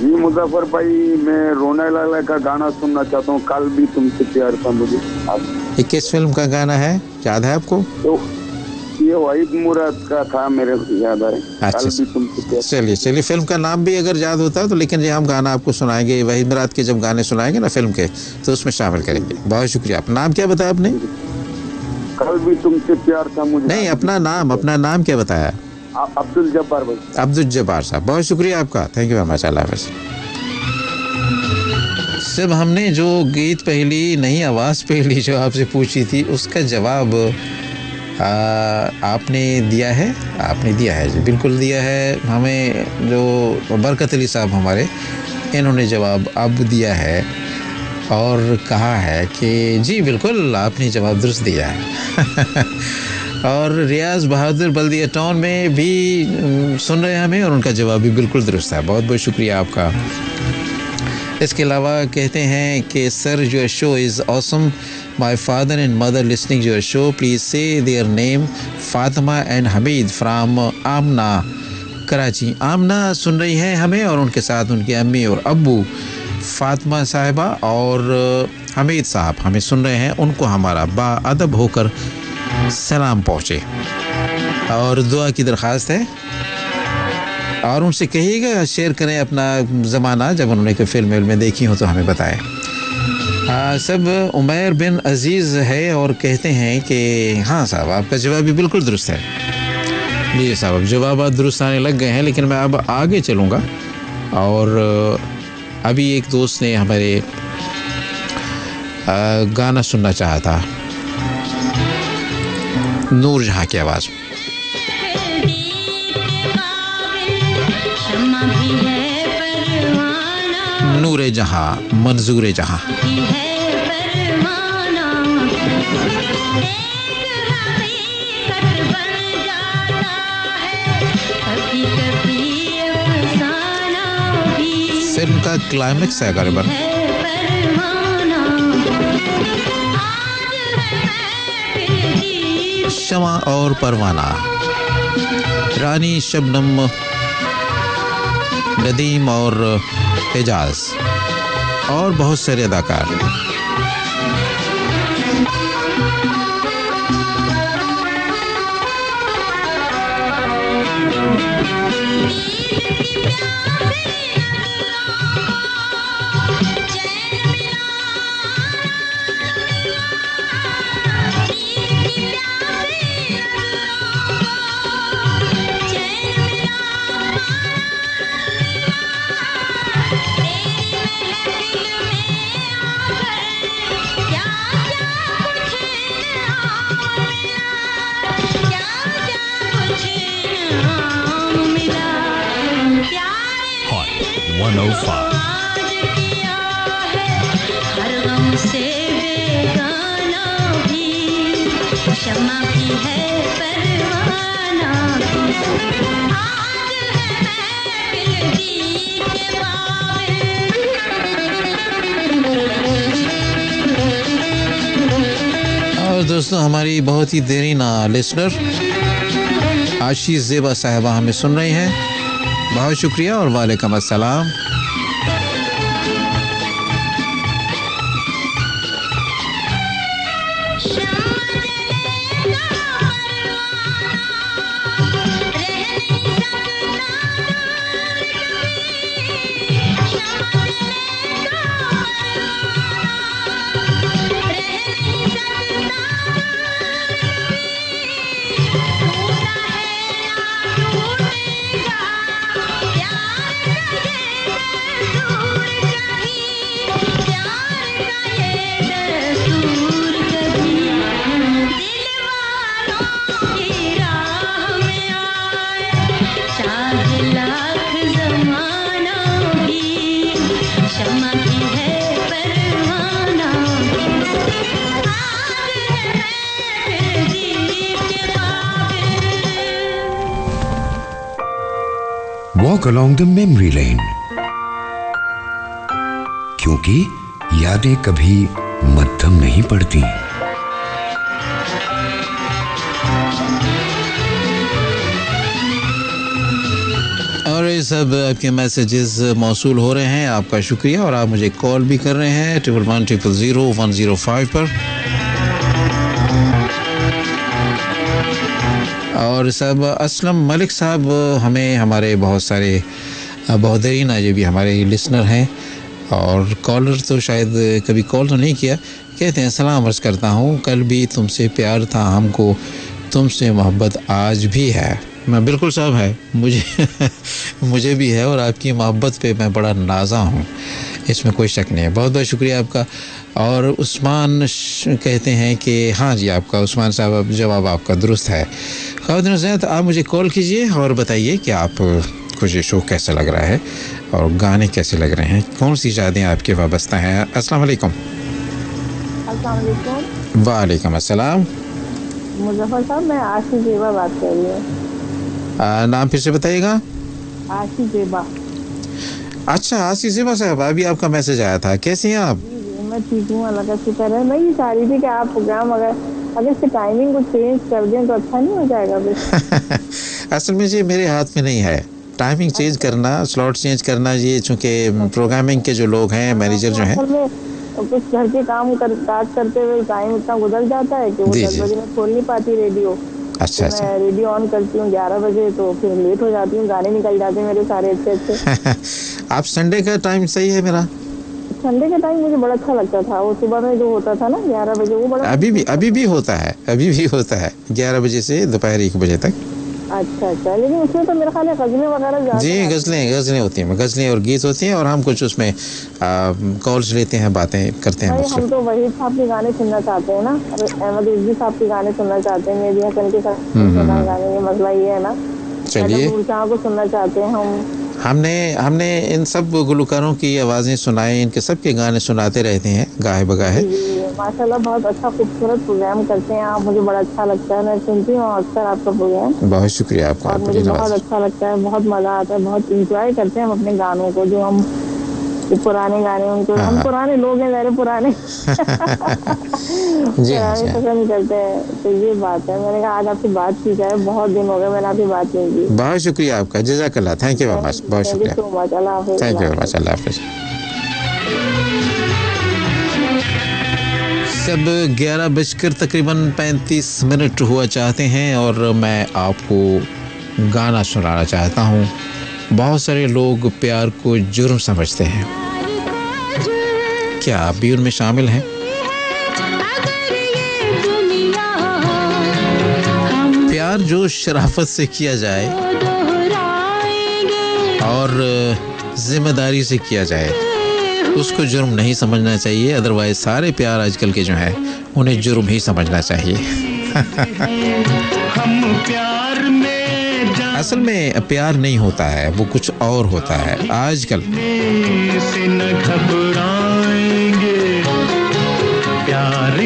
जी मुजफ्फर भाई, मैं रोने लाला का गाना सुनना चाहता हूँ, कल भी तुमसे प्यार था मुझे। ये किस फिल्म का गाना है, याद है आपको? तो ये वहीद मुराद का था, मेरे याद है। अच्छा, चलिए फिल्म का नाम भी अगर याद होता तो, लेकिन ये हम गाना आपको सुनाएंगे, वहीद मुराद के जब गाने सुनाएंगे ना फिल्म के, तो उसमें शामिल करेंगे। बहुत शुक्रिया। अपना नाम क्या बताया आपने? कल भी तुमसे प्यार था मुझे। नहीं, अपना नाम क्या बताया? अब्दुल जब्बार भाई। अब्दुल जब्बार साहब, बहुत शुक्रिया आपका, थैंक यू वेरी मच, अल्लाह हाफ़िज़। सब हमने जो गीत पहली नई आवाज़ पहली जो आपसे पूछी थी, उसका जवाब आपने दिया है? आपने दिया है जी, बिल्कुल दिया है। हमें जो बरकत अली साहब हमारे, इन्होंने जवाब अब दिया है और कहा है कि जी बिल्कुल आपने जवाब दुरुस्त दिया है। और रियाज बहादुर बल्दिया टाउन में भी सुन रहे हैं हमें, और उनका जवाब भी बिल्कुल दुरुस्त है। बहुत बहुत शुक्रिया आपका। इसके अलावा कहते हैं कि sir your show is awesome, my father and mother listening your show, please say their name, Fatima and Hamid from Amna Karachi. Amna सुन रही हैं हमें, और उनके साथ उनकी अम्मी और अब्बू फातिमा साहिबा और हमीद साहब हमें सुन रहे हैं। उनको हमारा बाअदब होकर सलाम पहुँचे और दुआ की दरख्वास्त है, और उनसे कहिएगा शेयर करें अपना ज़माना, जब उन्होंने कोई फिल्म में देखी हो तो हमें बताएं। सब उमैर बिन अजीज़ है और कहते हैं कि हाँ साहब, आपका जवाब भी बिल्कुल दुरुस्त है। जी साहब, अब जवाब दुरुस्त आने लग गए हैं, लेकिन मैं अब आगे चलूँगा। और अभी एक दोस्त ने हमारे गाना सुनना चाहा था, नूरजहां की आवाज़। नूरे जहां, मंजूरे जहां। फिल्म का क्लाइमेक्स है गरीबन। शमा और परवाना, रानी शबनम, नदीम और एजाज और बहुत सारे अदाकार। और दोस्तों हमारी बहुत ही देरीना लिसनर आशीष ज़ेबा साहिबा हमें सुन रही हैं, बहुत शुक्रिया और वालेकुम अस्सलाम। Walk along the memory lane, क्योंकि यादें कभी मध्यम नहीं पड़ती। और ये सब आपके मैसेजेस मौसूल हो रहे हैं, आपका शुक्रिया। और आप मुझे कॉल भी कर रहे हैं 11100105 पर। और सब असलम मलिक साहब हमें हमारे बहुत सारे बहुदरीन ये भी हमारे लिसनर हैं और कॉलर तो शायद कभी कॉल तो नहीं किया, कहते हैं सलाम अर्ज़ करता हूँ, कल भी तुमसे प्यार था हमको, तुमसे मोहब्बत आज भी है। मैं बिल्कुल साहब है, मुझे भी है और आपकी मोहब्बत पे मैं बड़ा नाज़ा हूँ, इसमें कोई शक नहीं है। बहुत बहुत शुक्रिया आपका। और उस्मान कहते हैं कि हाँ जी, आपका उस्मान साहब जवाब आपका दुरुस्त है। ख़वातीन हज़रात, आप मुझे कॉल कीजिए और बताइए कि आप को ये शो कैसा लग रहा है और गाने कैसे लग रहे हैं, कौन सी यादें आपके वाबस्ता हैं। अस्सलाम वालेकुम। वालेकुम अस्सलाम। मुजफ्फर साहब, मैं आशीष ज़ेबा बात कर रही हूँ। नाम फिर से बताइएगा। आशीष ज़ेबा। अच्छा आशीष ज़ेबा साहब, अभी आपका मैसेज आया था, कैसी हैं आप? मैं ठीक हूँ, अल्लाह का शुक्र है। मैं ये चाह रही थी कि आप प्रोग्राम अगर इसकी टाइमिंग को चेंज कर दें तो अच्छा नहीं हो जाएगा? असल में जी मेरे हाथ में नहीं है टाइमिंग चेंज करना, स्लॉट चेंज करना। ये चूँकि प्रोग्रामिंग के जो लोग हैं, मैनेजर जो हैं, कुछ घर के काम करते हुए टाइम इतना गुजर जाता है कि वो 10 बजे में खोल नहीं पाती रेडियो। अच्छा तो मैं रेडियो ऑन करती हूँ 11 बजे, तो फिर लेट हो जाती हूँ, गाने निकल जाते हैं मेरे सारे अच्छे। आप संडे का टाइम सही है मेरा? संडे का टाइम मुझे बड़ा अच्छा लगता था, वो सुबह में जो होता था ना 11 बजे, वो बड़ा अभी भी होता है 11 बजे से दोपहर 1 बजे तक। अच्छा, लेकिन उसमें तो मेरा ख्याल है गज़लें वगैरह जी, गज़लें होती हैं, गज़लें और गीत होती हैं और हम कुछ उसमें कॉल्स लेते हैं, बातें करते हैं। हम तो वहीद साहब के गाने सुनना चाहते हैं ना, अहमद रिजवी साहब के गाने सुनना चाहते हैं, मेहदी हसन के गाने, ये मसला ये है ना। चलिए, को सुनना चाहते हैं हम। हमने इन सब गुलकारों की आवाज़ें सुनाई, इनके सब के गाने सुनाते रहते हैं गाहे बगाहे। माशाल्लाह, बहुत अच्छा खूबसूरत प्रोग्राम करते हैं आप, मुझे बड़ा अच्छा लगता है, मैं सुनती हूँ अक्सर आपका प्रोग्राम। बहुत शुक्रिया आपका। और मुझे बहुत अच्छा लगता है, बहुत मज़ा आता है, बहुत इंजॉय करते हैं हम अपने गानों को, जो हम पुराने गाने, उनको हम पुराने लोग हैं, ज़्यादा पुराने पुराने पसंद करते हैं। तो ये बात है, मैंने कहा आज आपसे बात की जाए, बहुत दिन हो गए मैंने आपसे बात नहीं की। बहुत शुक्रिया आपका, जज़ाकल्लाह, थैंक यू वेरी मच, बहुत शुक्रिया, थैंक यू वेरी मच, अल्लाह हाफ़िज़। सब 11 बजकर तकरीबन 35 मिनट हुआ चाहते हैं और मैं आपको गाना सुनाना चाहता हूँ। बहुत सारे लोग प्यार को जुर्म समझते हैं, क्या आप भी उनमें शामिल हैं? प्यार जो शराफत से किया जाए और जिम्मेदारी से किया जाए, उसको जुर्म नहीं समझना चाहिए, अदरवाइज सारे प्यार आजकल के जो हैं उन्हें जुर्म ही समझना चाहिए। हम प्यार में असल में प्यार नहीं होता है, वो कुछ और होता है आजकल। से न घबराएंगे,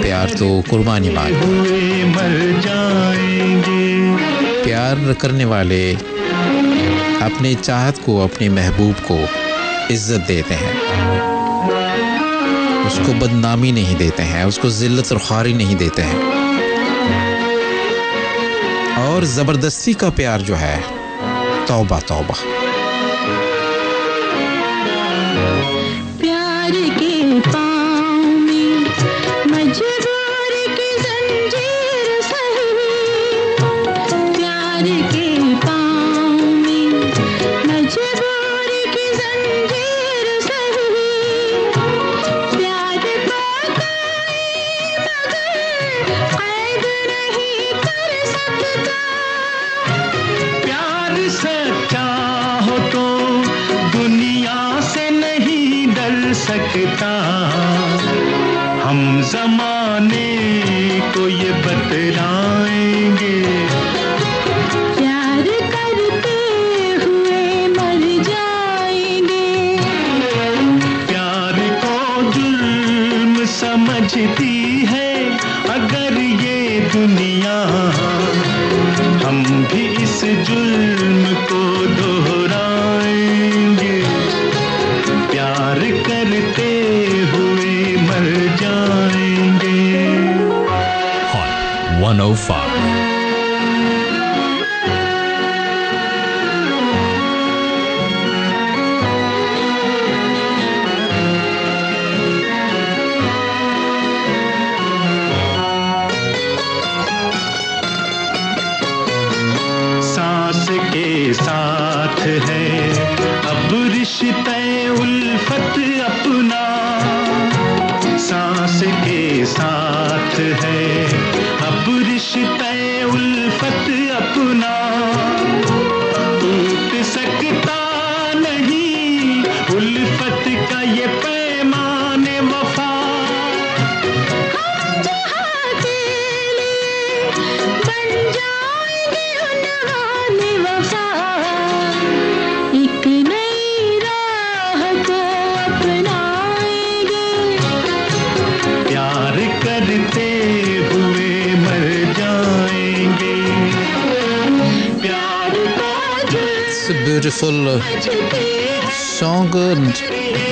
प्यार तो कुर्बानी मांगता है, मर जाएंगे। प्यार करने वाले अपने चाहत को, अपने महबूब को इज्जत देते हैं, उसको बदनामी नहीं देते हैं, उसको जिल्लत और ख़ारी नहीं देते हैं। और ज़बरदस्ती का प्यार जो है, तौबा तौबा। प्यार के पाँव में मजबूर की जंजीर सही, प्यार के पाँव में मजबूर की जंजीर सही, प्यार पाकाई मगर कैद नहीं कर सकता। प्यार सच्चा हो तो दुनिया से नहीं डर सकता। हम जमाने को ये बतलाएंगे, प्यार करते हुए मर जाएंगे। प्यार को जुल्म समझती है अगर ये दुनिया, हम भी इस जुल्म को दोहराएंगे। प्यार करते हुए मर जाएंगे। Hot 105. सांस के साथ है अब रिश्ते उल्फत अपना, सांस के साथ है अब रिश्ते उल्फत अपना। टूट सकता नहीं उल्फत का ये पैमाने वफा। हम जहाँ के लिए बन जाएंगे उन्होंने वफा, एक नई राह को अपनाएंगे। प्यार करते हुए मर जाएंगे। प्यार का It's a beautiful song,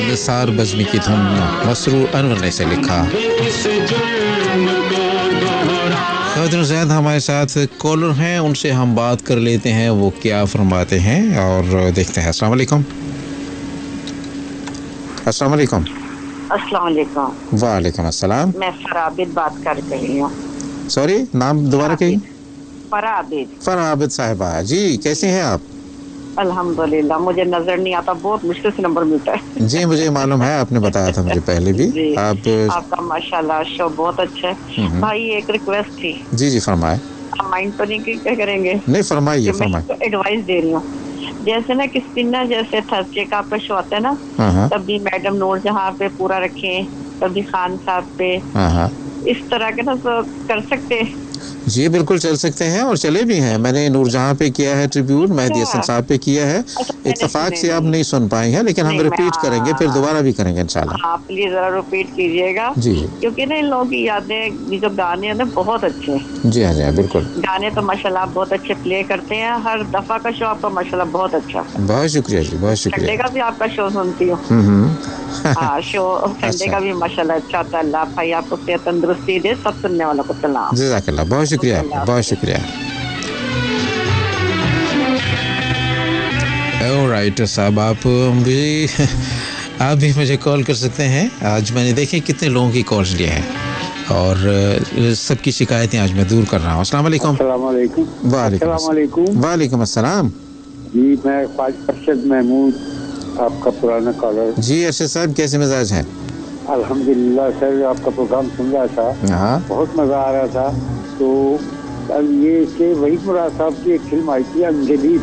Nisar Bazmee की धुन, मसरूर अनवर ने इसे लिखा। इस जुल्म को दोहरा। खैर ज़ैद हमारे साथ कॉलर हैं, उनसे हम बात कर लेते हैं वो क्या फरमाते हैं और देखते हैं। अस्सलाम वालेकुम। अस्सलाम वालेकुम। अस्सलाम वालेकुम। वालेकुम अस्सलाम। मैं फराबिद बात कर रही हूँ। सॉरी, नाम दोबारा कहिए। फराबिद। फराबिद साहिबा जी, कैसे हैं आप? अल्हम्दुलिल्लाह, मुझे नजर नहीं आता, बहुत मुश्किल से नंबर मिलता है। जी मुझे मालूम है, आपने बताया था मुझे पहले भी। आपका माशाल्लाह शो बहुत अच्छा है। भाई एक रिक्वेस्ट थी। जी जी फरमाए। आप माइंड तो नहीं कि क्या करेंगे? नहीं फरमाइए फरमाइए। एडवाइस दे रही हूँ, जैसे ना किस दिन ना जैसे थर्सडे का आपका शो आता है ना, तभी मैडम नूर जहाँ पे पूरा रखें, कभी खान साहब पे, इस तरह के ना तो कर सकते हैं। जी बिल्कुल चल सकते हैं और चले भी हैं। मैंने नूरजहां पे किया है ट्रिब्यूट, मेहदी हसन साहब पे किया है। इत्तेफाक से आप नहीं सुन पाए हैं, लेकिन हम रिपीट करेंगे, फिर दोबारा भी करेंगे इंशाल्लाह। हाँ प्लीज जरा रिपीट कीजिएगा जी, क्योंकि ना इन लोगों की यादें, जो गाने हैं ना बहुत अच्छे हैं। जी हाँ जी हाँ बिल्कुल। गाने तो माशाल्लाह बहुत अच्छे प्ले करते हैं, हर दफा का शो आपका माशाल्लाह बहुत अच्छा। बहुत शुक्रिया जी, बहुत शुक्रिया। संडे का भी आपका शो सुनती हूँ। हाँ शो संडे का भी माशाल्लाह अच्छा होता है। अल्लाह भाई आपको सेहत तंदुरुस्ती दे, सब सुनने वालों को सलाम। जज़ाकल्लाह, बहुत शुक्रिया, बहुत शुक्रिया। ऑलराइट साहब, आप भी मुझे कॉल कर सकते हैं। आज मैंने देखे कितने लोगों की कॉल्स लिए हैं और सबकी शिकायतें आज मैं दूर कर रहा हूँ। अस्सलाम वालेकुम। वालेकुम अस्सलाम। जी मैं अरशद महमूद, आपका पुराना कॉलर। जी अरशद साहब, कैसे मिजाज हैं? अल्हम्दुलिल्लाह सर, आपका प्रोग्राम सुन रहा था, बहुत मजा आ रहा था। तो अब ये कि वही मुराद साहब की एक फिल्म आई थी अंधलीब।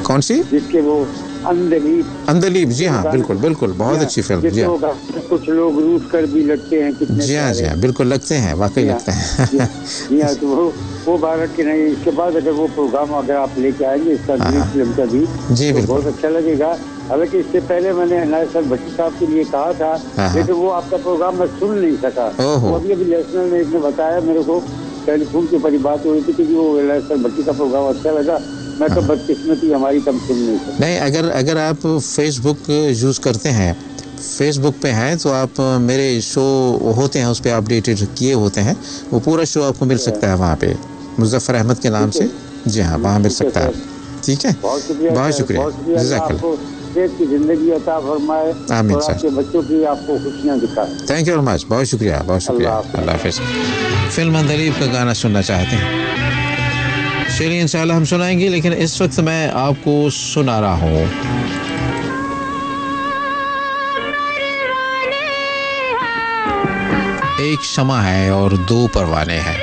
कौन सी? जिसके वो अंधलीब। जी हाँ बिल्कुल बिल्कुल, बहुत अच्छी फिल्म। जी हाँ, कुछ लोग रूस कर भी लगते हैं कितने। जी हाँ जी हाँ बिल्कुल, लगते हैं, वाकई लगते हैं। जी हाँ, तो वो भारत के नहीं। इसके बाद अगर वो प्रोग्राम अगर आप लेके आएंगे इसका फिल्म का भी, जी तो बहुत अच्छा लगेगा। हालांकि इससे पहले मैंने नायसर भट्टी साहब के लिए कहा था, लेकिन वो आपका प्रोग्राम मैं सुन नहीं सका। वो अभी नेशनल में इसने बताया मेरे को, टेलीफोन के ऊपर बात हो रही थी कि वो नायसर भट्टी का प्रोग्राम अच्छा लगा। मैं तो बदकिस्मती हमारी, कम सुन नहीं सकता। नहीं, अगर आप फेसबुक यूज़ करते हैं, फेसबुक पे हैं, तो आप मेरे शो होते हैं उस पर अपडेटेड किए होते हैं, वो पूरा शो आपको मिल सकता है वहाँ पे। मुजफ्फर अहमद के नाम से। जी हाँ, वहाँ मिल सकता है। ठीक है, बहुत शुक्रिया, बहुत शुक्रिया। आपको सेहत की जिंदगी अता फरमाए। आमीन और सर। आपके बच्चों की आपको खुशियाँ दिखाए। थैंक यू वेरी मच, बहुत शुक्रिया, बहुत शुक्रिया। अल्लाह हाफिज़। फिल्म अंदलीब का गाना सुनना चाहते हैं? चलिए इंशाल्लाह हम सुनाएंगे, लेकिन इस वक्त मैं आपको सुना रहा हूँ एक शमा है और दो परवाने हैं।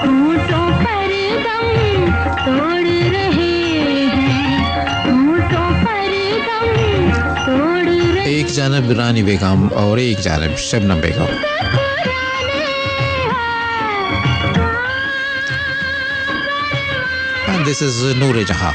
ऊँटों पर दम तोड़ रहे हैं, ऊँटों पर दम तोड़ रहे। एक जानब रानी बेगम और एक जानब शबनम बेगम। दिस इज नूर जहां।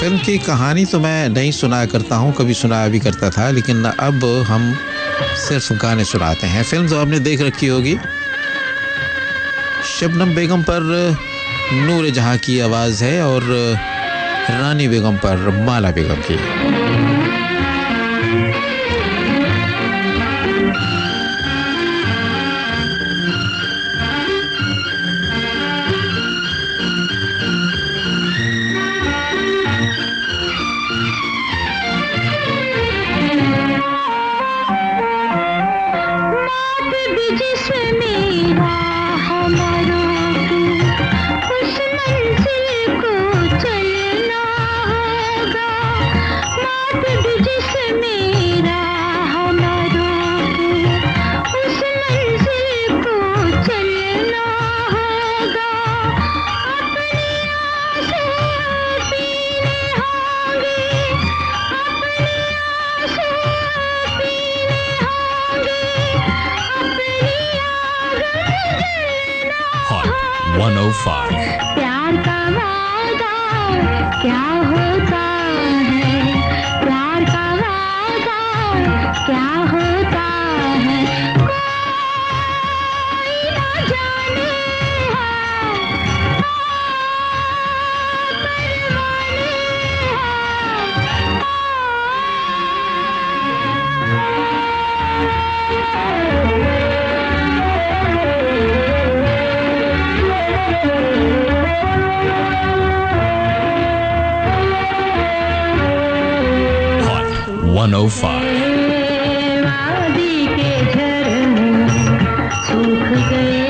फिल्म की कहानी तो मैं नहीं सुनाया करता हूँ, कभी सुनाया भी करता था, लेकिन अब हम सिर्फ गाने सुनाते हैं। फिल्म तो आपने देख रखी होगी। शबनम बेगम पर नूर जहां की आवाज़ है और रानी बेगम पर माला बेगम की। प्यार का वादा क्या होता है, प्यार का वादा क्या होता है, कोई ना जाने वादी के झरने सूख गए,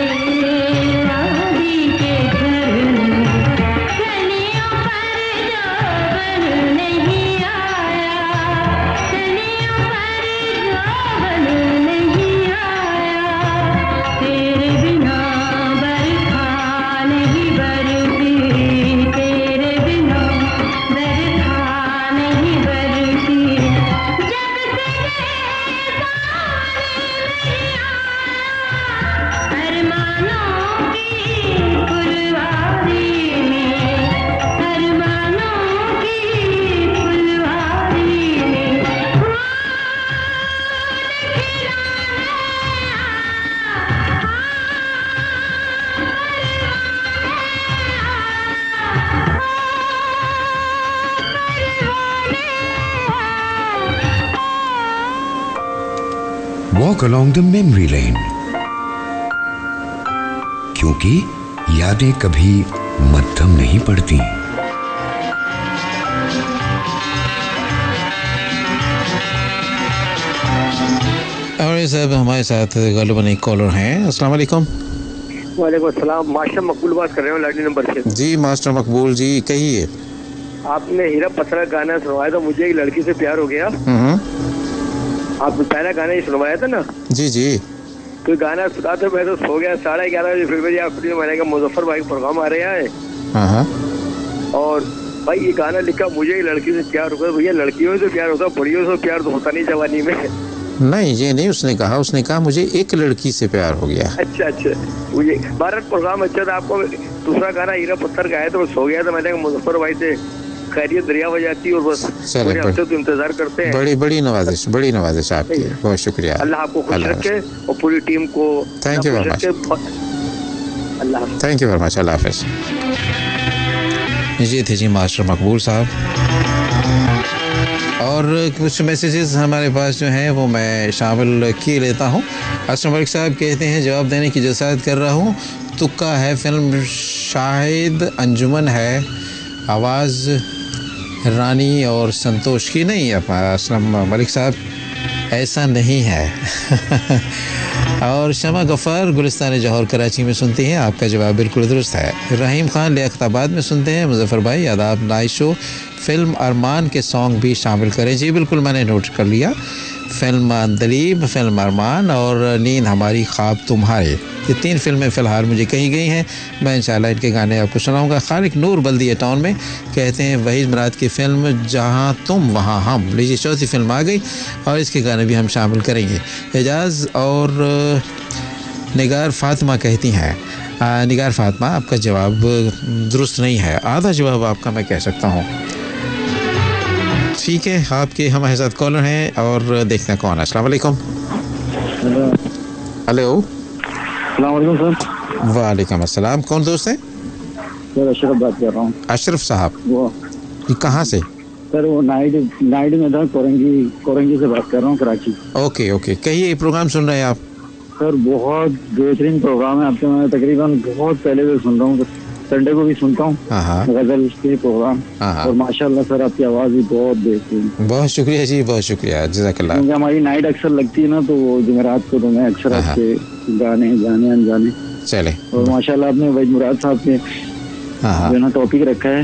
वादी के झरने कलियों पर जौवन नहीं आया, कलियों पर जौवन नहीं आया, तेरे बिना बरखा नहीं बरसी, तेरे बिना बरखा नहीं बरसी। Walk along the memory lane, क्योंकि यादें कभी मध्यम नहीं पड़ती। और साहब हमारे साथ गालिबन एक कॉलर हैं। अस्सलाम वालेकुम। वालेकुम अस्सलाम। मास्टर मकबूल बात कर रहे हो लाडी नंबर से। जी मास्टर मकबूल जी, कहिए। आपने हीरा पत्थर का गाना सुनवाया था, मुझे एक लड़की से प्यार हो गया। आपने पहला गाना ही सुनवाया था ना? जी जी। तो गाना सुना तो मैं तो सो गया 11:30 बजे। फिर मेरी अपनी मैंने कहा मुजफ्फर भाई प्रोग्राम आ रहे हैं और भाई ये गाना लिखा, मुझे एक लड़की से प्यार हो गया। भैया लड़कियों से प्यार होता, बुढ़ियों से प्यार तो होता नहीं जवानी में। नहीं ये नहीं उसने कहा, उसने कहा मुझे एक लड़की से प्यार हो गया। अच्छा अच्छा, मुझे भारत प्रोग्राम अच्छा था। आपको दूसरा गाना हीरा पत्थर का है तो सो गया था। मैंने मुजफ्फर भाई से खैरियत दरिया बजाती और बस आपसे तो इंतजार करते हैं। बड़ी नवाजिश आपकी, बहुत शुक्रिया। अल्लाह आपको खुश रखे और पूरी टीम को thank you very much. Allah thank you very much. Allah हाफिज़। ये थे जी मास्टर मकबूल साहब। और और कुछ मैसेजेस हमारे पास जो हैं वो मैं शामिल किए लेता हूँ। असलम मलिक साहब कहते हैं जवाब देने की जसायत कर रहा हूँ, तुक्का है, फिल्म शाहिद अंजुमन है, आवाज़ रानी और संतोष की नहीं है। असलम मलिक साहब ऐसा नहीं है। और शमा गफ़ार गुलिस्तान जौहर कराची में सुनती हैं, आपका जवाब बिल्कुल दुरुस्त है। रहीम ख़ान लियाकताबाद में सुनते हैं, मुज़फ़्फ़र भाई आदाब, नाइशो फ़िल्म अरमान के सॉन्ग भी शामिल करें। जी बिल्कुल, मैंने नोट कर लिया। फ़िल्म अंदलीब, फ़िल्म अरमान और नींद हमारी ख्वाब तुम्हारे, ये 3 फिल्में फ़िलहाल मुझे कही गई हैं। मैं इंशाल्लाह इनके गाने आपको सुनाऊंगा। खालिक नूर बल्दिया टाउन में कहते हैं वहीद मुराद की फ़िल्म जहाँ तुम वहाँ हम। लीजिए, चौथी फिल्म आ गई और इसके गाने भी हम शामिल करेंगे। एजाज़ और निगार फ़ातिमा कहती हैं, निगार फ़ातिमा आपका जवाब दुरुस्त नहीं है, आधा जवाब आपका मैं कह सकता हूँ। ठीक है, आपके हमारे साथ कॉलर हैं और देखते हैं कौन है। अस्सलाम वालेकुम। हेलो। सर। वालेकुम अस्सलाम। कौन दोस्त है? सर अशरफ बात कर रहा हूँ। अशरफ साहब, वो कहाँ से? सर वो नाइड में था, कोरंगी से बात कर रहा हूँ, कराची। ओके ओके, कहिए, प्रोग्राम सुन रहे हैं आप? सर बहुत बेहतरीन प्रोग्राम है आपके, मैं तकरीबन बहुत पहले से सुन रहा हूँ, संडे को भी सुनता हूँ गजल के प्रोग्राम, और माशाल्लाह सर आपकी आवाज़ भी बहुत बेहतरीन। बहुत शुक्रिया जी, बहुत शुक्रिया, जज़ाकल्लाह। क्योंकि हमारी नाइट अक्सर लगती है ना, तो वो जुमेरात को तो मैं अक्सर आपके गाने जाने अनजाने चले, और माशाल्लाह आपने वहीद मुराद साहब ने जो ना टॉपिक रखा है,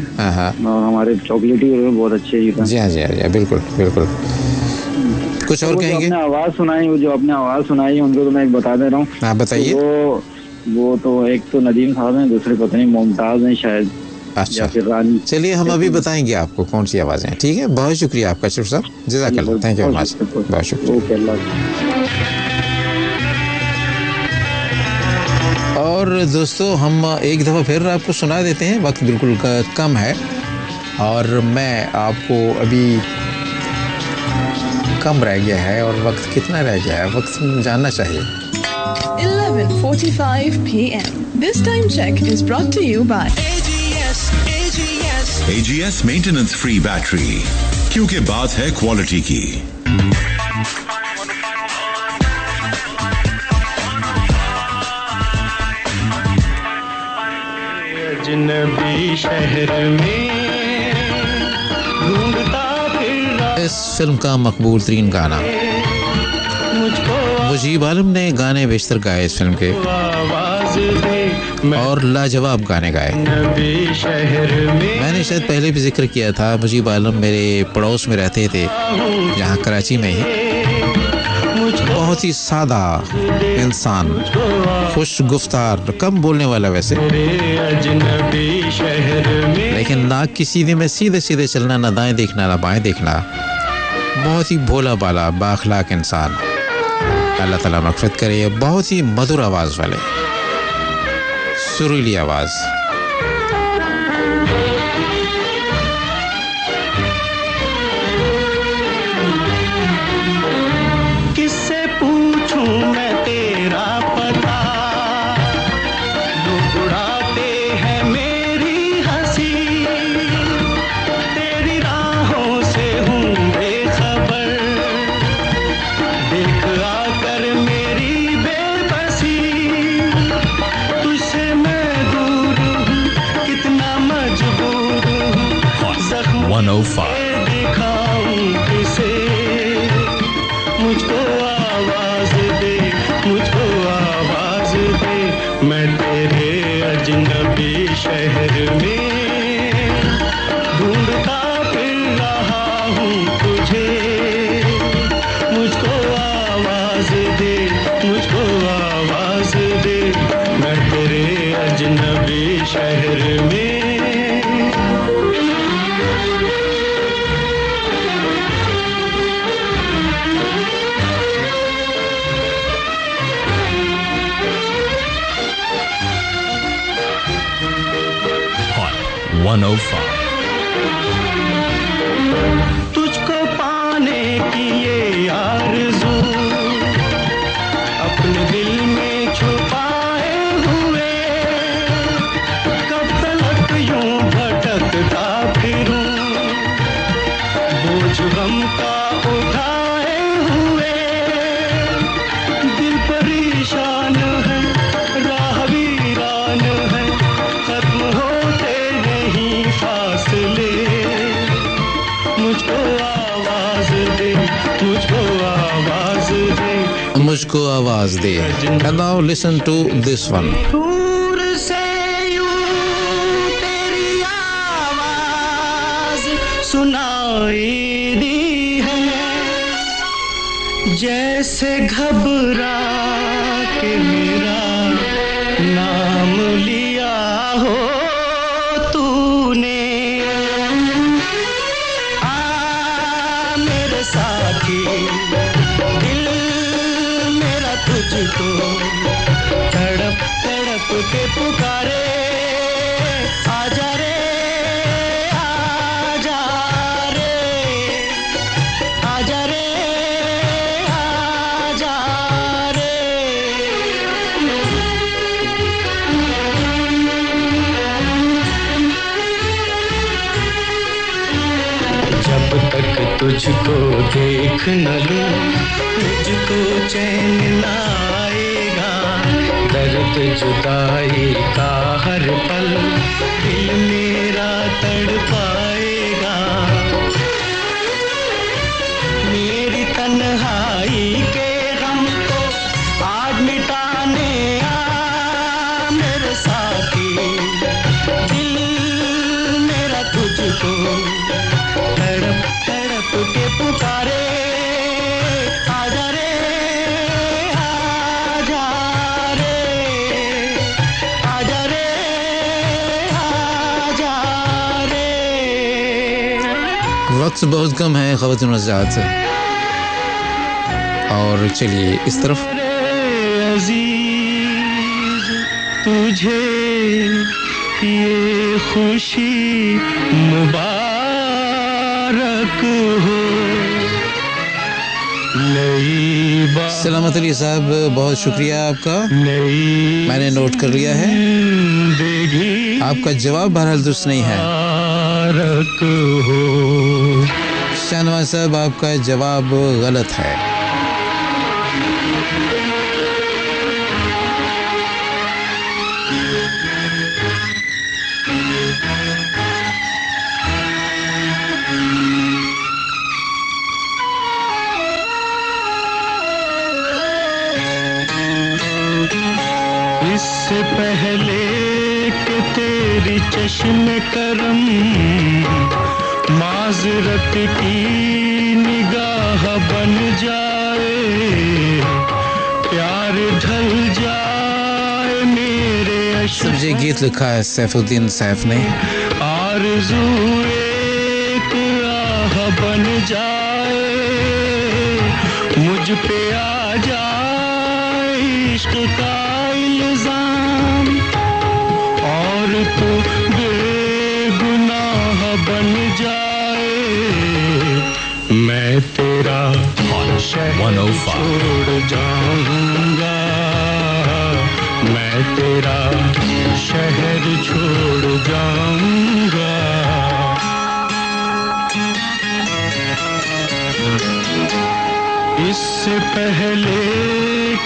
और हमारे चॉकलेटी बहुत अच्छे ही था। जी हाँ जी हाँ, बिल्कुल बिल्कुल। कुछ और कहेंगे? आपने आवाज़ सुनाई, वो जो आपने आवाज़ सुनाई उनको तो मैं एक बता दे रहा हूँ। हाँ बताइए। वो तो एक तो नदीम साहब हैं, दूसरे पता नहीं मुमताज़ हैं शायद, अच्छा, या फिर रानी। चलिए हम अभी बताएंगे आपको कौन सी आवाज़ें हैं। ठीक है, बहुत शुक्रिया आपका अशरफ साहब, जज़ाकल्लाह, थैंक यू वेरी मच, बहुत शुक्रिया। और दोस्तों हम एक दफ़ा फिर आपको सुना देते हैं, वक्त बिल्कुल कम है और मैं आपको अभी कम रह गया है, और वक्त कितना रह गया है वक्त जानना चाहिए। 11:45 p.m. This time check is brought to you by AGS maintenance free battery, क्योंकि बात है क्वालिटी की। अजनबी शहर में ढूंढता फिर इस फिल्म का मकबूल तरीन गाना मुजीब आलम ने गाने बेशतर गाए इस फिल्म के, और लाजवाब गाने गाए। मैंने शायद पहले भी जिक्र किया था, मुजीब आलम मेरे पड़ोस में रहते थे यहाँ कराची में ही। बहुत ही सादा इंसान, खुश गुफ्तार, कम बोलने वाला वैसे, लेकिन नाक की सीधे में सीधे सीधे चलना, ना दाएं देखना ना बाएं देखना। बहुत ही भोला भाला बाखलाक इंसान, अल्लाह ताला मग़फ़िरत करे। बहुत ही मधुर आवाज़ वाले, सुरीली आवाज़। किससे पूछूं मैं तेरा पता, लोग उड़ाते हैं मेरी हंसी, तेरी राहों से हूँ बेखबर, देख आकर मेरी बेबसी, तुझसे मैं दूर हूँ, कितना मजबूर हूँ, जख्म 105 दिखाऊं किसे, मुझको आवाज दे, मुझको आवाज दे, मैं तेरे अजनबी शहर में ढूंढता फिर रहा हूँ तुझे, मुझको आवाज दे, मुझको आवाज दे, मैं तेरे अजनबी शहर में। Hot 105 तुझको पाने की ये आरज़ू अपने दिल में छुपाए हुए, कब तक यूं भटकता फिरूं, बोझ गम का मुझको आवाज दे। And now listen to this one. दूर से यूं तेरी आवाज सुनाई दी है, जैसे घबरा के मेरा नाम लिया हो तूने। आ मेरे साथी दिल मेरा तुझको तड़प तड़प के पुकारे, आजा रे आजा रे आजा रे आजा रे। जब तक तुझको देख न लूं मुझको चैन न आएगा, दर्द जुदाई का हर पल दिल मेरा तड़पाएगा। मेरी तन्हाई के गम को आज मिटाने आ मेरे साथी, दिल मेरा तुझको तड़प तड़प के पुकारे, आजा रे आजा रे आजा रे आजा रे। वक्त बहुत कम है ख़वातीन हज़रात, और चलिए इस तरफ। अजीज तुझे ये खुशी मुबारक हो। सलामत अली साहब, बहुत शुक्रिया आपका, मैंने नोट कर लिया है। आपका जवाब बहरहाल दुरुस्त नहीं है। शाहनवाज साहब, आपका जवाब गलत है। इससे पहले कि तेरी चश्मे करम माजरत की निगाह बन जाए, प्यार ढल जाए मेरे सब ये गीत लिखा है सैफुद्दीन सैफ ने। आरज़ू एक आह बन जाए, मुझ पे आ जाए इश्क का इल्जाम, और तू बेगुनाह बन जाए, मैं तेरा शहर छोड़ जाऊंगा, मैं तेरा शहर छोड़ जाऊंगा। इससे पहले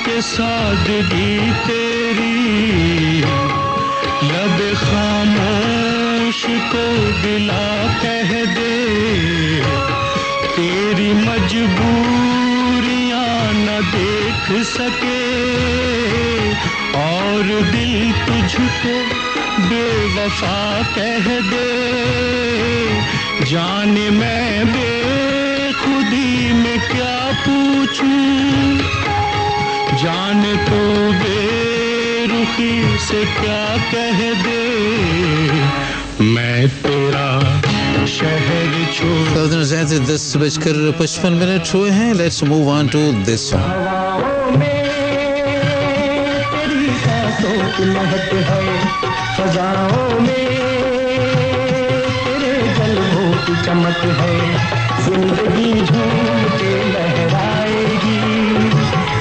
के सादगी तेरी लब खामोश को गिला कह दे, तेरी मजबूरियां न देख सके, और दिल तुझको बेवफा कह दे। जाने मैं बेखुदी में क्या पूछूं, जाने तो बेरुखी से क्या कह दे, मैं तेरा शहर छोड़। 10:55 हुए हैं। Let's move on to this song. तेरी सांसों की महक है, फजाओं में तेरे जलवों की चमक है, जिंदगी झूम के लहराएगी,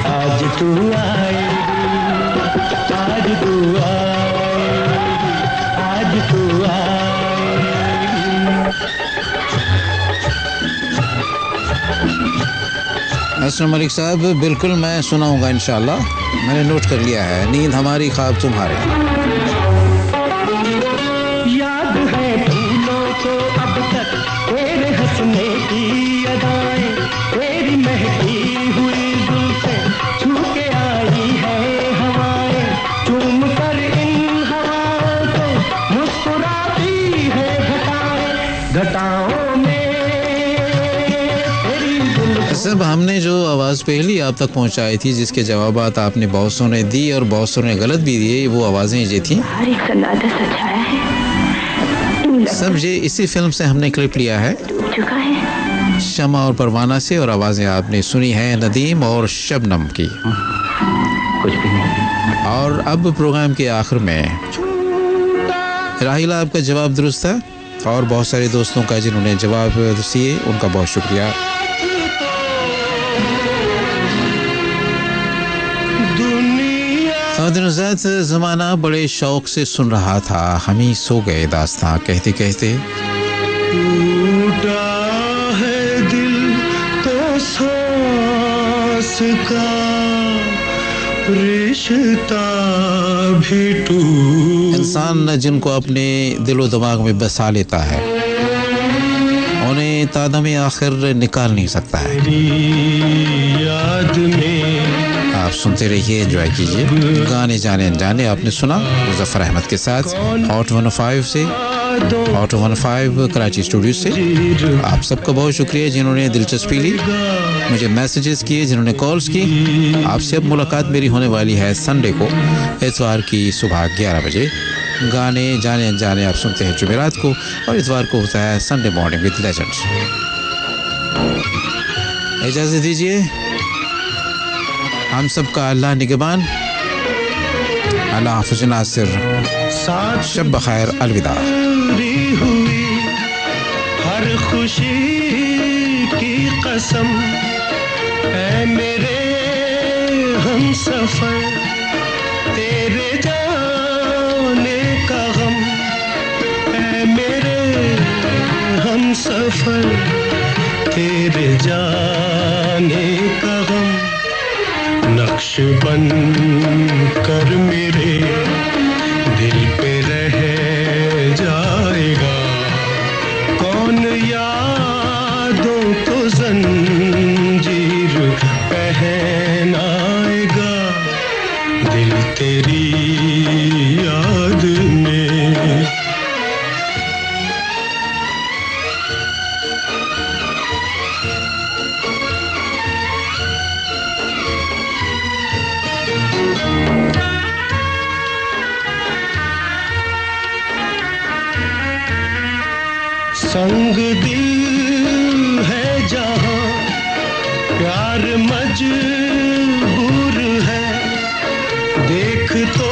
आज तू आएगी, आज तू आएगी, आज तू आएगी। अस्सलाम वालेकुम साहब, बिल्कुल मैं सुनाऊंगा इंशाल्लाह, मैंने नोट कर लिया है। नींद हमारी ख्वाब तुम्हारे। याद है फूलों को अब तक तेरे हंसने की अदाएं, तेरी महकी हुई जुल्फें छू घटाओं में सब हमने जो आवाज़ पहली आप तक पहुंचाई थी, जिसके जवाबात आपने बहुत सोने दी और बहुत सोने गलत भी दिए, वो आवाज़ें ये थी। हर एक सन्नाटा सजाया है। सब ये इसी फिल्म से हमने क्लिप लिया है, डूब चुका है। शमा और परवाना से, और आवाज़ें आपने सुनी है नदीम और शबनम की। कुछ भी नहीं। और अब प्रोग्राम के आखिर में राहिला, आपका जवाब दुरुस्त था और बहुत सारे दोस्तों का जिन्होंने जवाब दिए उनका बहुत शुक्रिया। ज़माना बड़े शौक से सुन रहा था, हम ही सो गए दास्तां कहते कहते। टूटा है दिल तो सांस का रिश्ता भी टूटा। इंसान जिनको अपने दिलो दिमाग में बसा लेता है, उन्हें तादमे आखिर निकाल नहीं सकता है। याद में आप सुनते रहिए, एंजॉय कीजिए। गाने जाने अनजाने आपने सुना मुज़फ़्फ़र अहमद के साथ हॉट 105 से, हॉट 105 कराची स्टूडियो से। आप सबका बहुत शुक्रिया जिन्होंने दिलचस्पी ली, मुझे मैसेजेस किए, जिन्होंने कॉल्स की। आपसे अब मुलाकात मेरी होने वाली है संडे को, इतवार की सुबह 11 बजे। गाने जाने अनजाने आप सुनते हैं जुमेरात को, और इतवार को होता है संडे मॉर्निंग विद लेजेंड्स। इजाज़त दीजिए, हम सबका अल्लाह निगहबान, अल्लाह हाफ़िज़ नासिर, शब बख़ैर, अलविदा। हुई हर खुशी की कसम है मेरे हमसफ़र, तेरे जाने का गम है मेरे हमसफ़र, तेरे जाने का गम। नक्श बन कर मेरे दिल पे रह जाएगा, कौन यादों को जंजीर पहनाएगा, दिल तेरी याद में। संग दिल है जहाँ प्यार मजबूर है, देख तो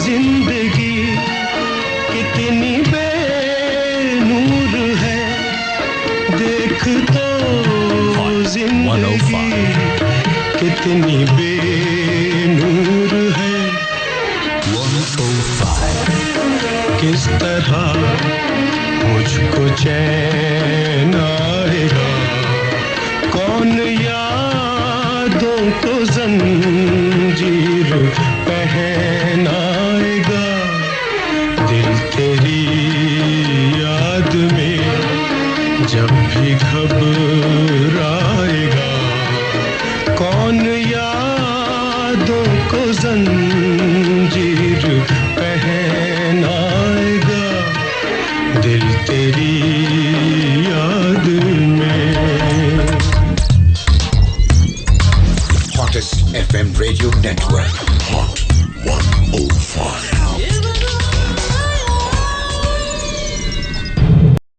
जिंदगी कितनी बेनूर है, देख तो जिंदगी कितनी बेनूर है। 105 किस तरह मुझको चैन आएगा, कौन यादों को जंजीर पहनाएगा, दिल तेरी याद में जब भी घबराएगा, कौन यादों को जंजीर पहनाएगा, दिल तेरी याद में। Hottest FM radio network, Hot 105.